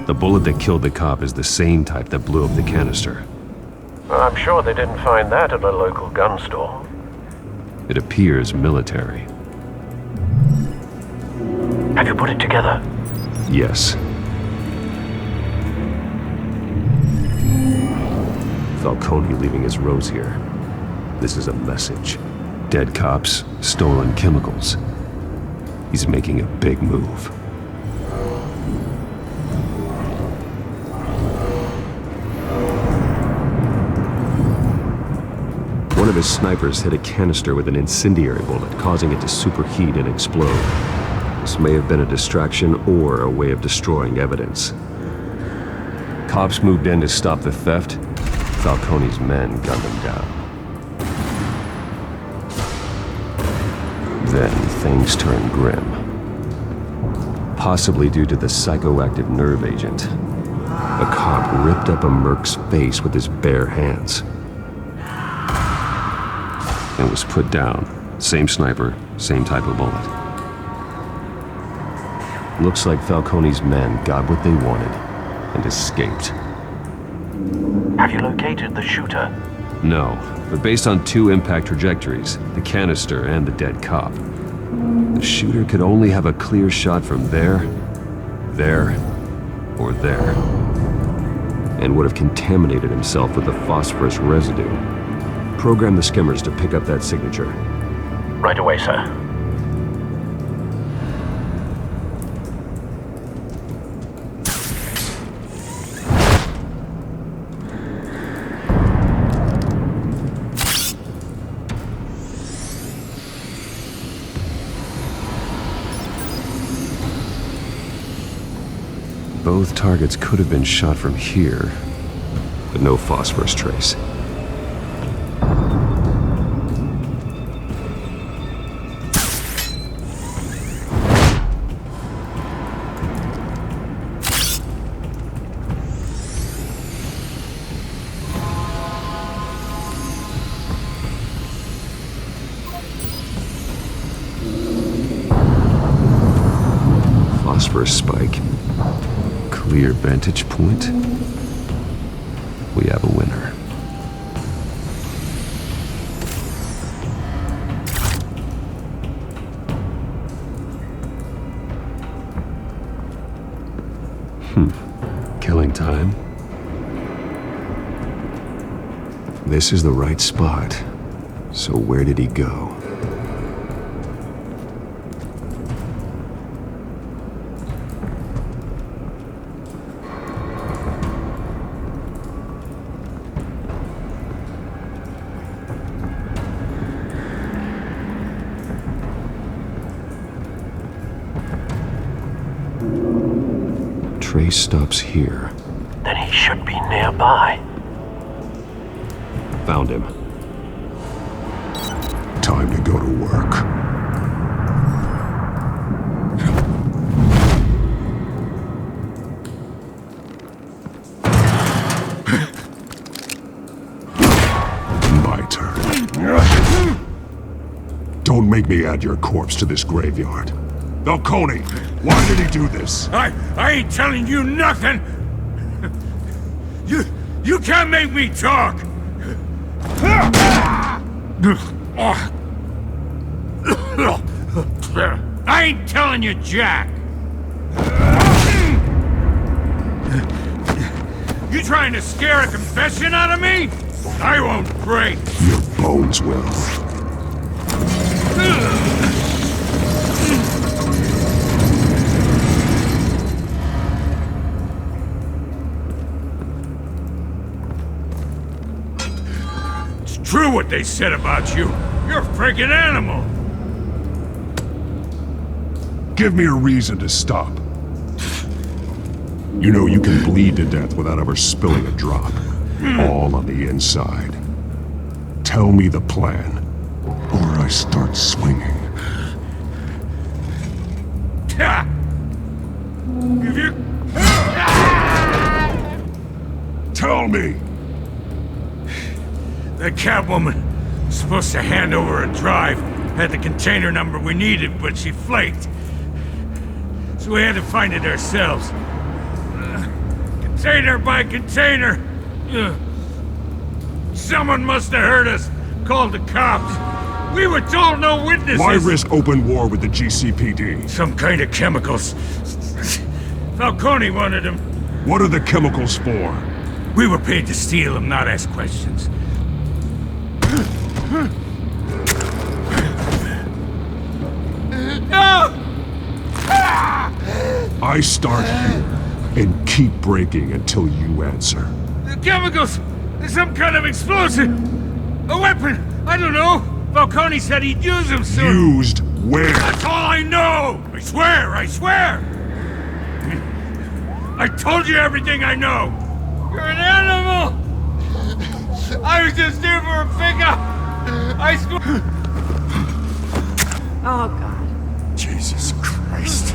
The bullet that killed the cop is the same type that blew up the canister. I'm sure they didn't find that at a local gun store. It appears military. Have you put it together? Yes. Falcone leaving his rose here. This is a message. Dead cops, stolen chemicals. He's making a big move. One of his snipers hit a canister with an incendiary bullet, causing it to superheat and explode. This may have been a distraction or a way of destroying evidence. Cops moved in to stop the theft. Falcone's men gunned him down. Then things turned grim. Possibly due to the psychoactive nerve agent. A cop ripped up a merc's face with his bare hands. And was put down. Same sniper, same type of bullet. Looks like Falcone's men got what they wanted and escaped. Have you located the shooter? No, but based on two impact trajectories, the canister and the dead cop, the shooter could only have a clear shot from there, or there. and would have contaminated himself with the phosphorus residue. Program the skimmers to pick up that signature. Right away, sir. Both targets could have been shot from here, but no phosphorus trace. Phosphorus spike. Clear vantage point. We have a winner. Killing time. This is the right spot. So where did he go? Trace stops here. Then he should be nearby. Found him. Time to go to work. My turn. Don't make me add your corpse to this graveyard. Falcone, why did he do this? I ain't telling you nothing! You can't make me talk! I ain't telling you jack! You trying to scare a confession out of me? I won't break! Your bones will. True what they said about you. You're a freaking animal. Give me a reason to stop. You know you can bleed to death without ever spilling a drop. All on the inside. Tell me the plan, or I start swinging. If you... Tell me! The Catwoman was supposed to hand over a drive. Had the container number we needed, but she flaked. So we had to find it ourselves. Container by container. Someone must have heard us. Called the cops. We were told no witnesses. Why risk open war with the GCPD? Some kind of chemicals. Falcone wanted them. What are the chemicals for? We were paid to steal them, not ask questions. No! I start here and keep breaking until you answer. The chemicals! Some kind of explosive! A weapon! I don't know! Falcone said he'd use them soon! Used where? That's all I know! I swear! I swear! I told you everything I know! You're an animal! I was just here for a pickup! I swear! Oh, God. Jesus Christ.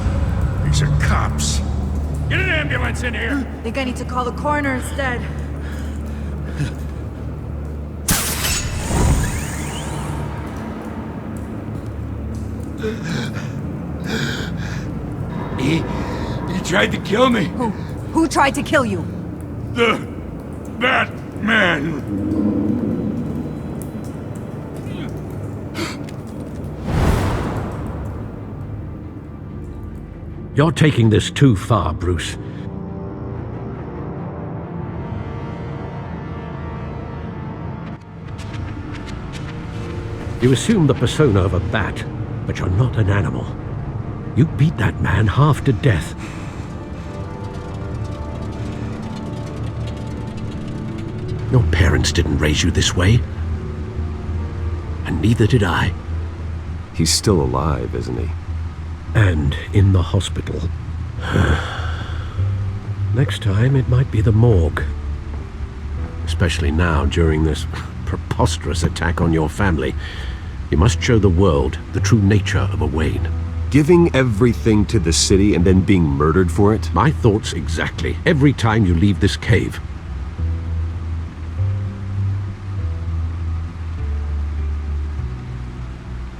These are cops. Get an ambulance in here! Think I need to call the coroner instead. He tried to kill me. Who tried to kill you? The Batman. You're taking this too far, Bruce. You assume the persona of a bat, but you're not an animal. You beat that man half to death. Your parents didn't raise you this way. And neither did I. He's still alive, isn't he? And in the hospital. Next time, it might be the morgue. Especially now, during this preposterous attack on your family. You must show the world the true nature of a Wayne. Giving everything to the city and then being murdered for it? My thoughts exactly. Every time you leave this cave.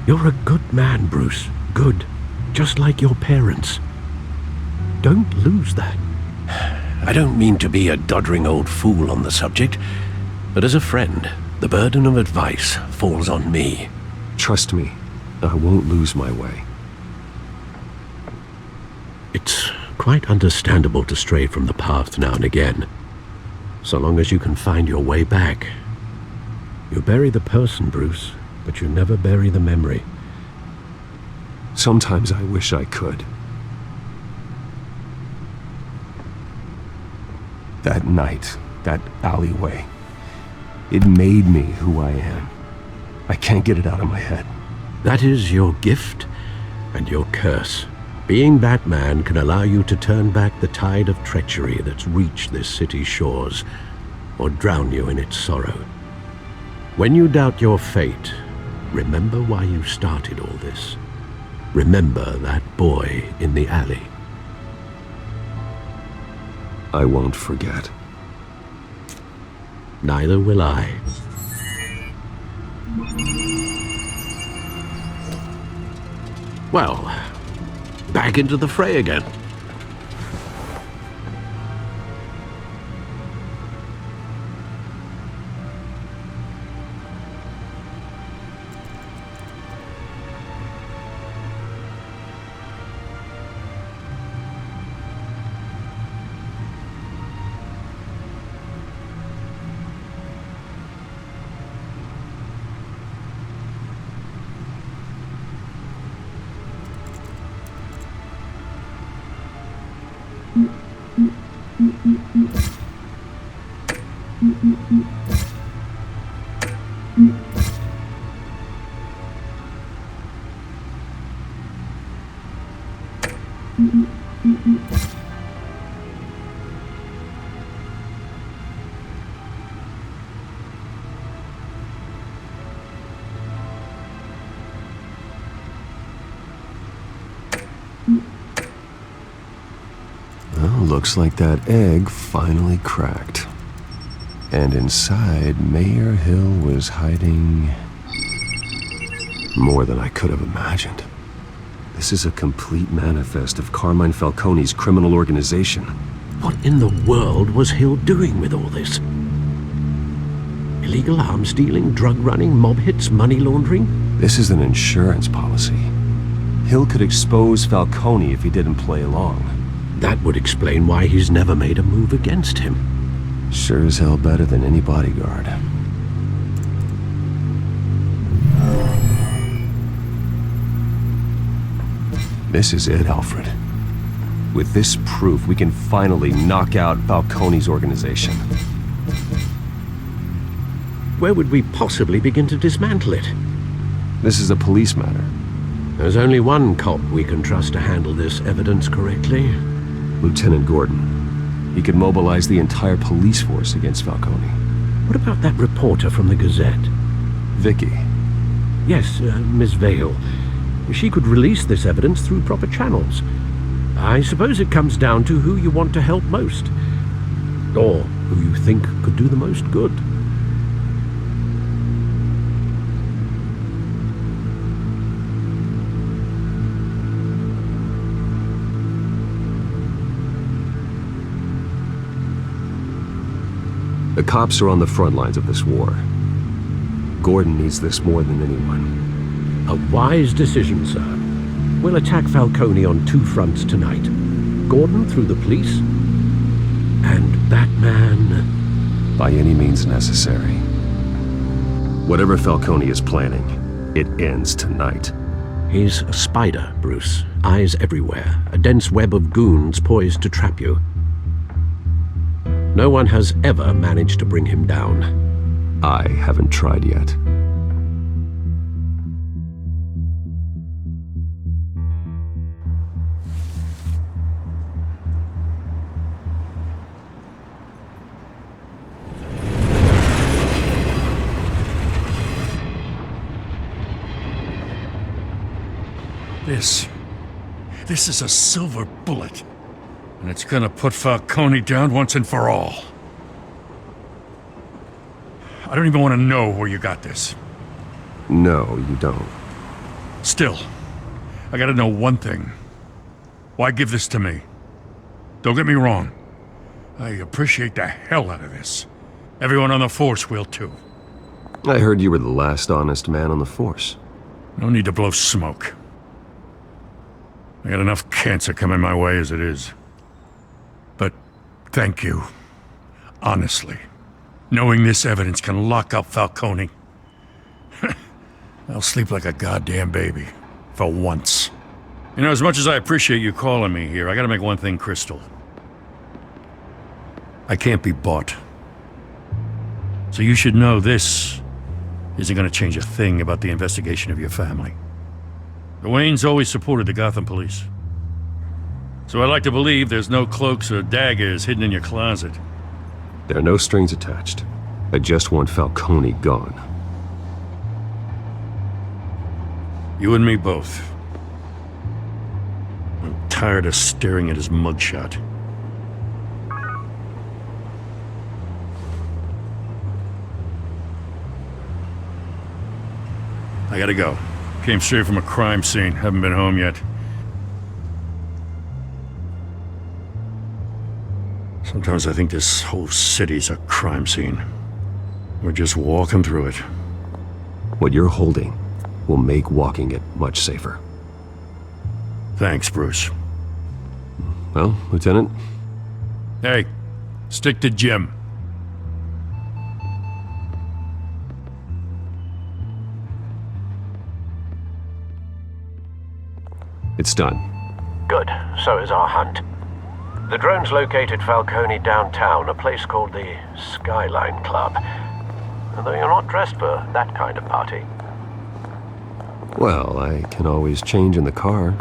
You're a good man, Bruce. Good. Just like your parents. Don't lose that. I don't mean to be a doddering old fool on the subject, but as a friend, the burden of advice falls on me. Trust me, I won't lose my way. It's quite understandable to stray from the path now and again, so long as you can find your way back. You bury the person, Bruce, but you never bury the memory. Sometimes I wish I could. That night, that alleyway, it made me who I am. I can't get it out of my head. That is your gift and your curse. Being Batman can allow you to turn back the tide of treachery that's reached this city's shores, or drown you in its sorrow. When you doubt your fate, remember why you started all this. Remember that boy in the alley. I won't forget. Neither will I. Well, back into the fray again. Well, looks like that egg finally cracked. And inside, Mayor Hill was hiding more than I could have imagined. This is a complete manifest of Carmine Falcone's criminal organization. What in the world was Hill doing with all this? Illegal arms dealing, drug running, mob hits, money laundering? This is an insurance policy. Hill could expose Falcone if he didn't play along. That would explain why he's never made a move against him. Sure as hell better than any bodyguard. This is it, Alfred. With this proof, we can finally knock out Falcone's organization. Where would we possibly begin to dismantle it? This is a police matter. There's only one cop we can trust to handle this evidence correctly. Lieutenant Gordon. He could mobilize the entire police force against Falcone. What about that reporter from the Gazette? Vicky. Yes, Miss Vale. She could release this evidence through proper channels. I suppose it comes down to who you want to help most. Or who you think could do the most good. The cops are on the front lines of this war. Gordon needs this more than anyone. A wise decision, sir. We'll attack Falcone on two fronts tonight. Gordon through the police, and Batman... by any means necessary. Whatever Falcone is planning, It ends tonight. He's a spider, Bruce. Eyes everywhere. A dense web of goons poised to trap you. No one has ever managed to bring him down. I haven't tried yet. This is a silver bullet. And it's gonna put Falcone down once and for all. I don't even want to know where you got this. No, you don't. Still, I gotta know one thing. Why give this to me? Don't get me wrong. I appreciate the hell out of this. Everyone on the Force will too. I heard you were the last honest man on the Force. No need to blow smoke. I got enough cancer coming my way as it is. But thank you. Honestly. Knowing this evidence can lock up Falcone. I'll sleep like a goddamn baby. For once. You know, as much as I appreciate you calling me here, I gotta make one thing crystal. I can't be bought. So you should know this isn't gonna change a thing about the investigation of your family. The Waynes always supported the Gotham police. So I'd like to believe there's no cloaks or daggers hidden in your closet. There are no strings attached. I just want Falcone gone. You and me both. I'm tired of staring at his mugshot. I gotta go. Came straight from a crime scene. Haven't been home yet. Sometimes I think this whole city's a crime scene. We're just walking through it. What you're holding will make walking it much safer. Thanks, Bruce. Well, Lieutenant? Hey, stick to Jim. It's done. Good. So is our hunt. The drones located Falcone downtown, a place called the Skyline Club. Although you're not dressed for that kind of party. Well, I can always change in the car.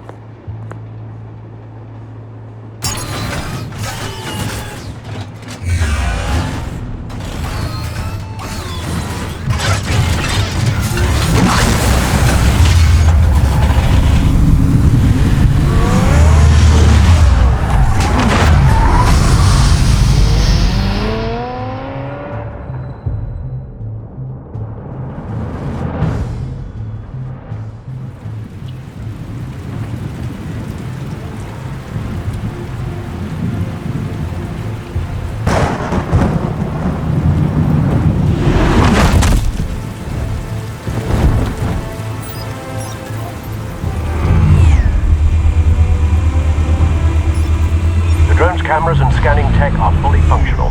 Cameras and scanning tech are fully functional.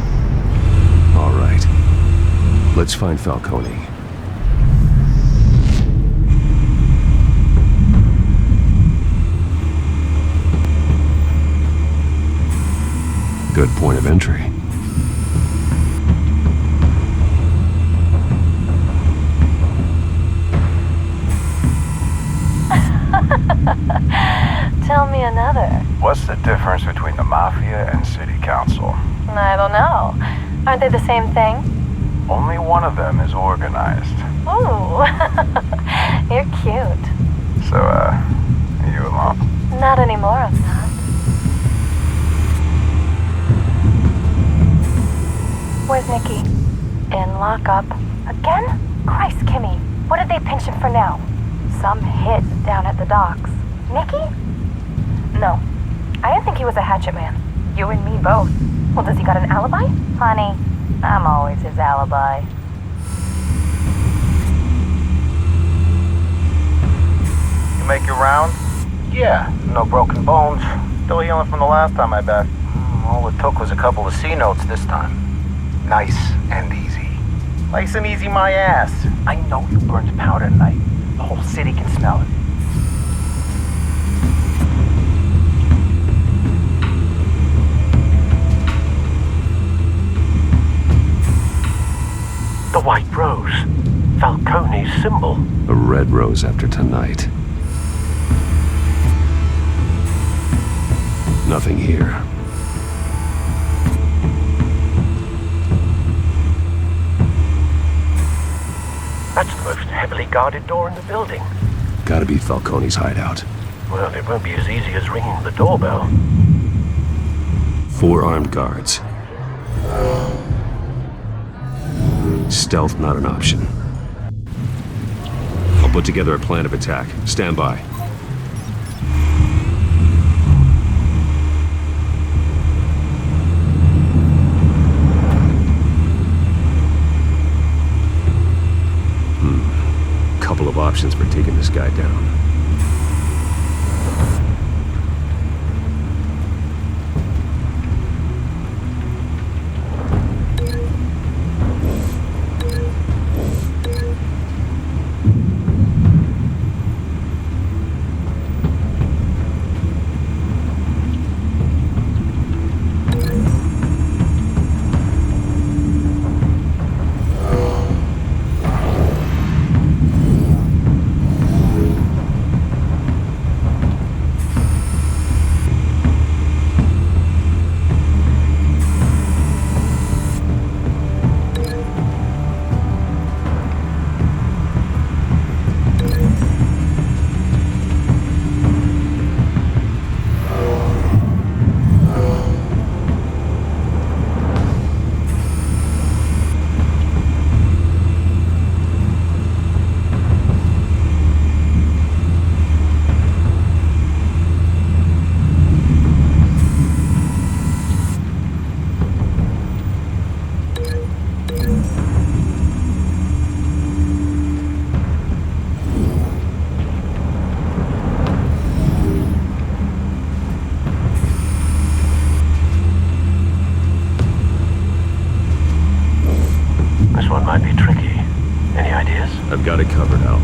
All right. Let's find Falcone. Good point of entry. Tell me another. What's the difference between the Mafia and City Council? I don't know. Aren't they the same thing? Only one of them is organized. Ooh, you're cute. So, are you alone? Not anymore, I'm not. Where's Nikki? In lockup. Again? Christ, Kimmy, what did they pinch him for now? Some hit down at the docks. Nikki? No. I didn't think he was a hatchet man. You and me both. Well, does he got an alibi? Honey, I'm always his alibi. You make your round? Yeah, no broken bones. Still healing from the last time, I bet. All it took was a couple of C notes this time. Nice and easy. Nice and easy, my ass. I know you burned powder tonight. The whole city can smell it. The white rose. Falcone's symbol. A red rose after tonight. Nothing here. That's the most heavily guarded door in the building. Gotta be Falcone's hideout. Well, it won't be as easy as ringing the doorbell. 4 armed guards. Stealth not an option. I'll put together a plan of attack. Stand by. Couple of options for taking this guy down. I've got it covered, Al.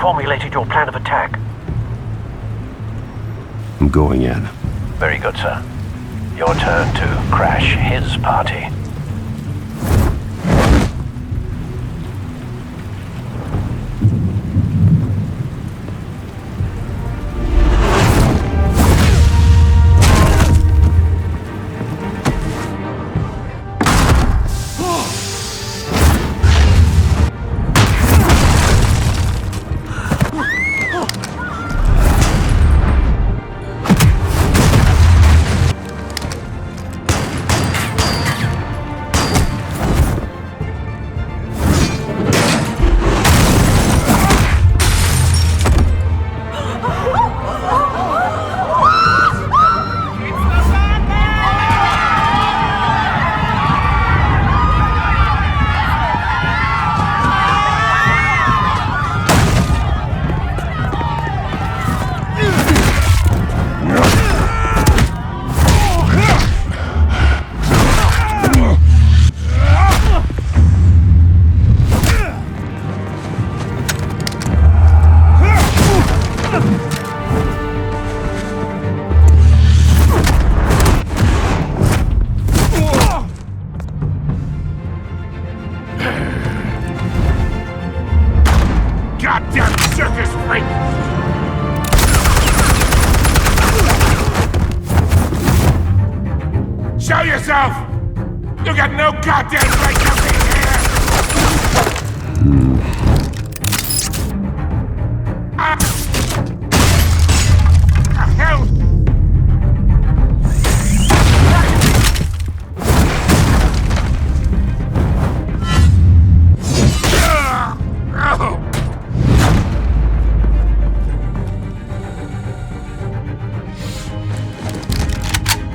Formulated your plan of attack. I'm going in. Very good, sir. Your turn to crash his party. yourself! You got no goddamn right to be here! The hell?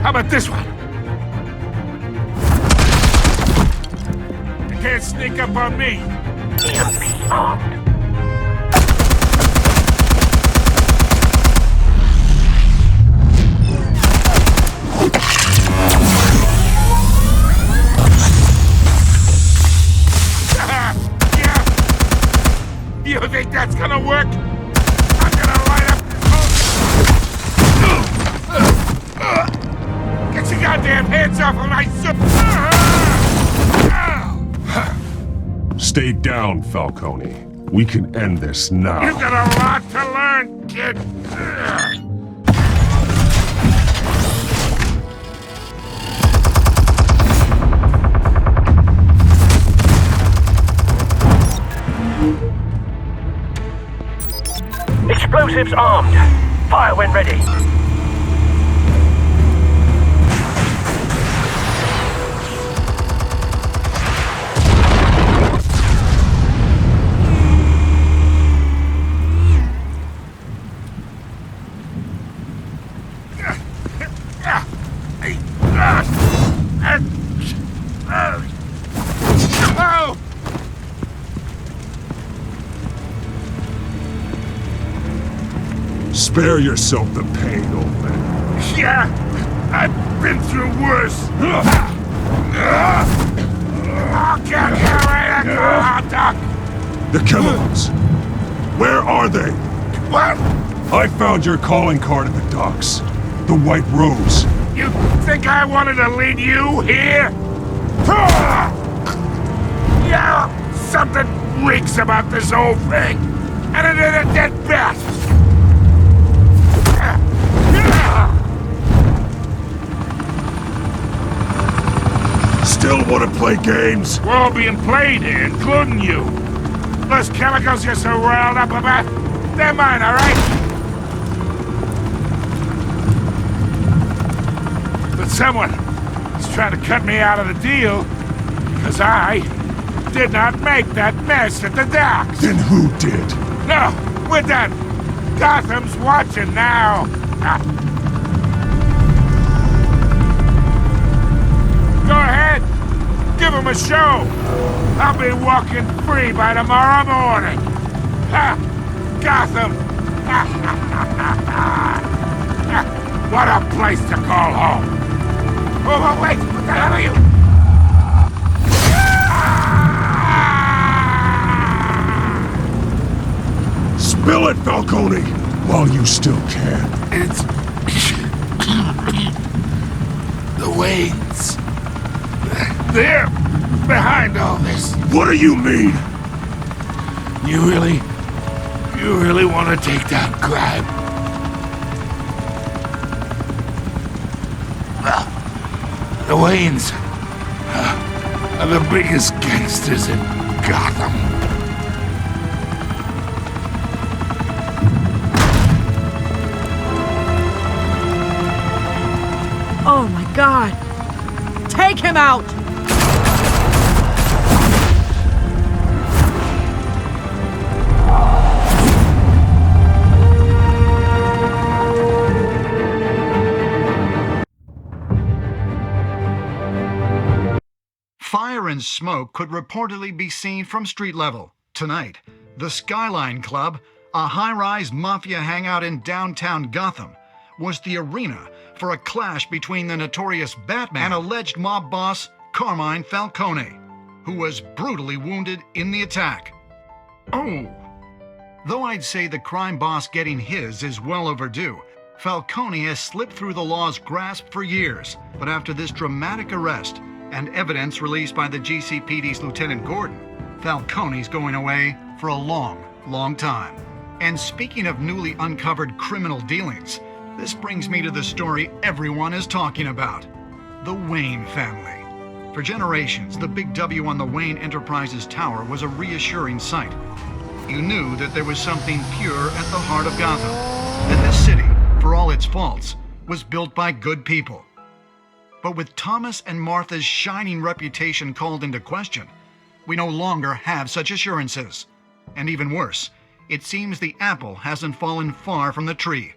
How about this one? You can't sneak up on me. EMP armed. Yeah. You think that's gonna work? I'm gonna light up this whole... Get your goddamn hands off of my Stay down, Falcone. We can end this now. You got a lot to learn, kid. Explosives armed. Fire when ready. Spare yourself the pain, old man. Yeah, I've been through worse. I'll get you right at the hot dog. The chemicals. Where are they? What? I found your calling card at the docks. The White Rose. You think I wanted to lead you here? Yeah, something reeks about this whole thing. And it ain't a dead bat. Still want to play games? We're all being played here, including you. Those chemicals you're so riled up about, they're mine, all right? But someone is trying to cut me out of the deal because I did not make that mess at the docks. Then who did? No, we're done. Gotham's watching now. Go ahead. Give him a show. I'll be walking free by tomorrow morning. Ha! Gotham. What a place to call home. Oh, wait. What the hell are you? Spill it, Falcone, while you still can. It's... the Waynes. They're behind all this. What do you mean? You really want to take down crime? Well, the Waynes are the biggest gangsters in Gotham. Oh my God! Take him out! Fire and smoke could reportedly be seen from street level. Tonight, the Skyline Club, a high-rise mafia hangout in downtown Gotham, was the arena for a clash between the notorious Batman and alleged mob boss Carmine Falcone, who was brutally wounded in the attack. Oh! Though I'd say the crime boss getting his is well overdue, Falcone has slipped through the law's grasp for years. But after this dramatic arrest and evidence released by the GCPD's Lieutenant Gordon, Falcone's going away for a long, long time. And speaking of newly uncovered criminal dealings, this brings me to the story everyone is talking about. the Wayne family. For generations, the big W on the Wayne Enterprises tower was a reassuring sight. You knew that there was something pure at the heart of Gotham, that this city, for all its faults, was built by good people. But with Thomas and Martha's shining reputation called into question, we no longer have such assurances. And even worse, it seems the apple hasn't fallen far from the tree.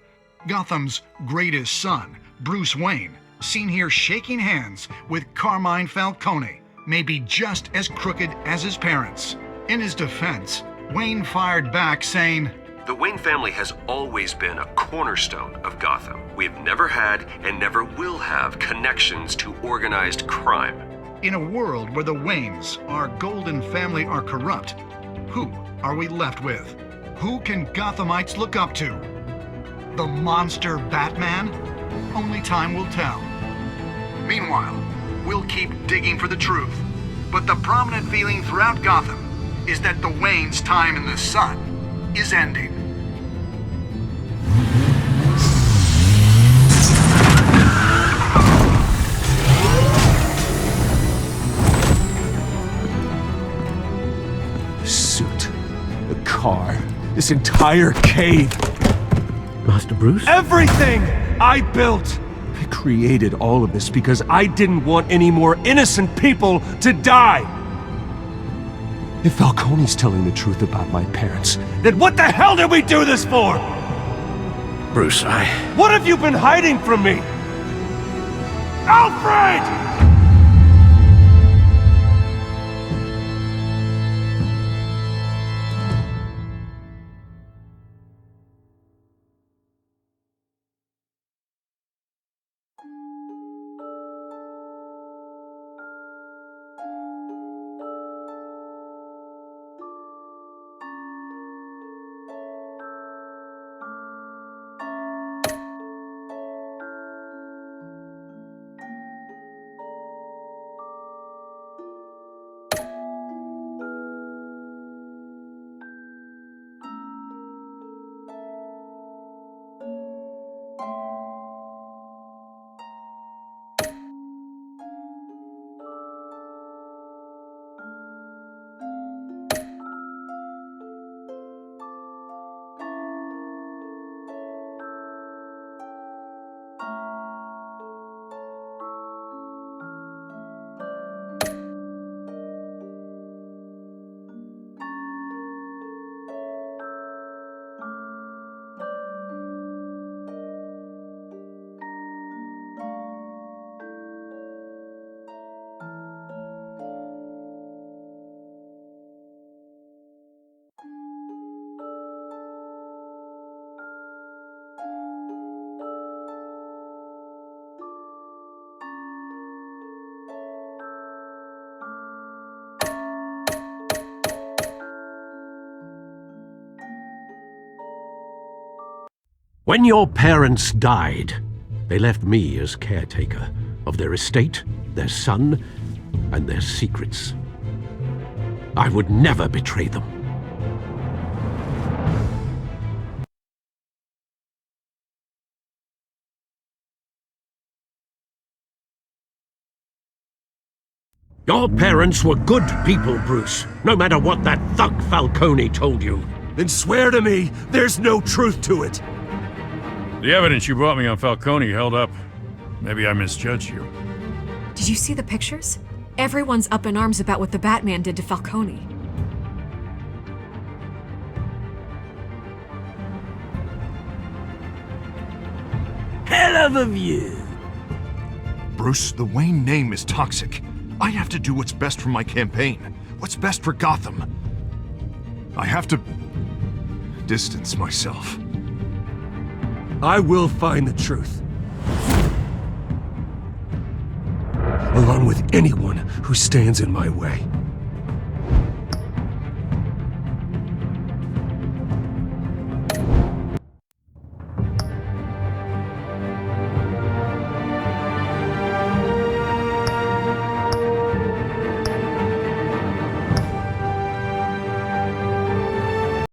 Gotham's greatest son, Bruce Wayne, seen here shaking hands with Carmine Falcone, may be just as crooked as his parents. In his defense, Wayne fired back saying, "The Wayne family has always been a cornerstone of Gotham. We've never had and never will have connections to organized crime." In a world where the Waynes, our golden family, are corrupt, who are we left with? Who can Gothamites look up to? The monster Batman? Only time will tell. Meanwhile, we'll keep digging for the truth. But the prominent feeling throughout Gotham is that the Waynes' time in the sun is ending. The suit, the car, this entire cave. Master Bruce? Everything I built! I created all of this because I didn't want any more innocent people to die! If Falcone's telling the truth about my parents, then what the hell did we do this for? Bruce, What have you been hiding from me? Alfred! When your parents died, they left me as caretaker of their estate, their son, and their secrets. I would never betray them. Your parents were good people, Bruce, no matter what that thug Falcone told you. Then swear to me there's no truth to it. The evidence you brought me on Falcone held up. Maybe I misjudged you. Did you see the pictures? Everyone's up in arms about what the Batman did to Falcone. Hell of a view. Bruce, the Wayne name is toxic. I have to do what's best for my campaign. What's best for Gotham. I have to distance myself. I will find the truth. Along with anyone who stands in my way.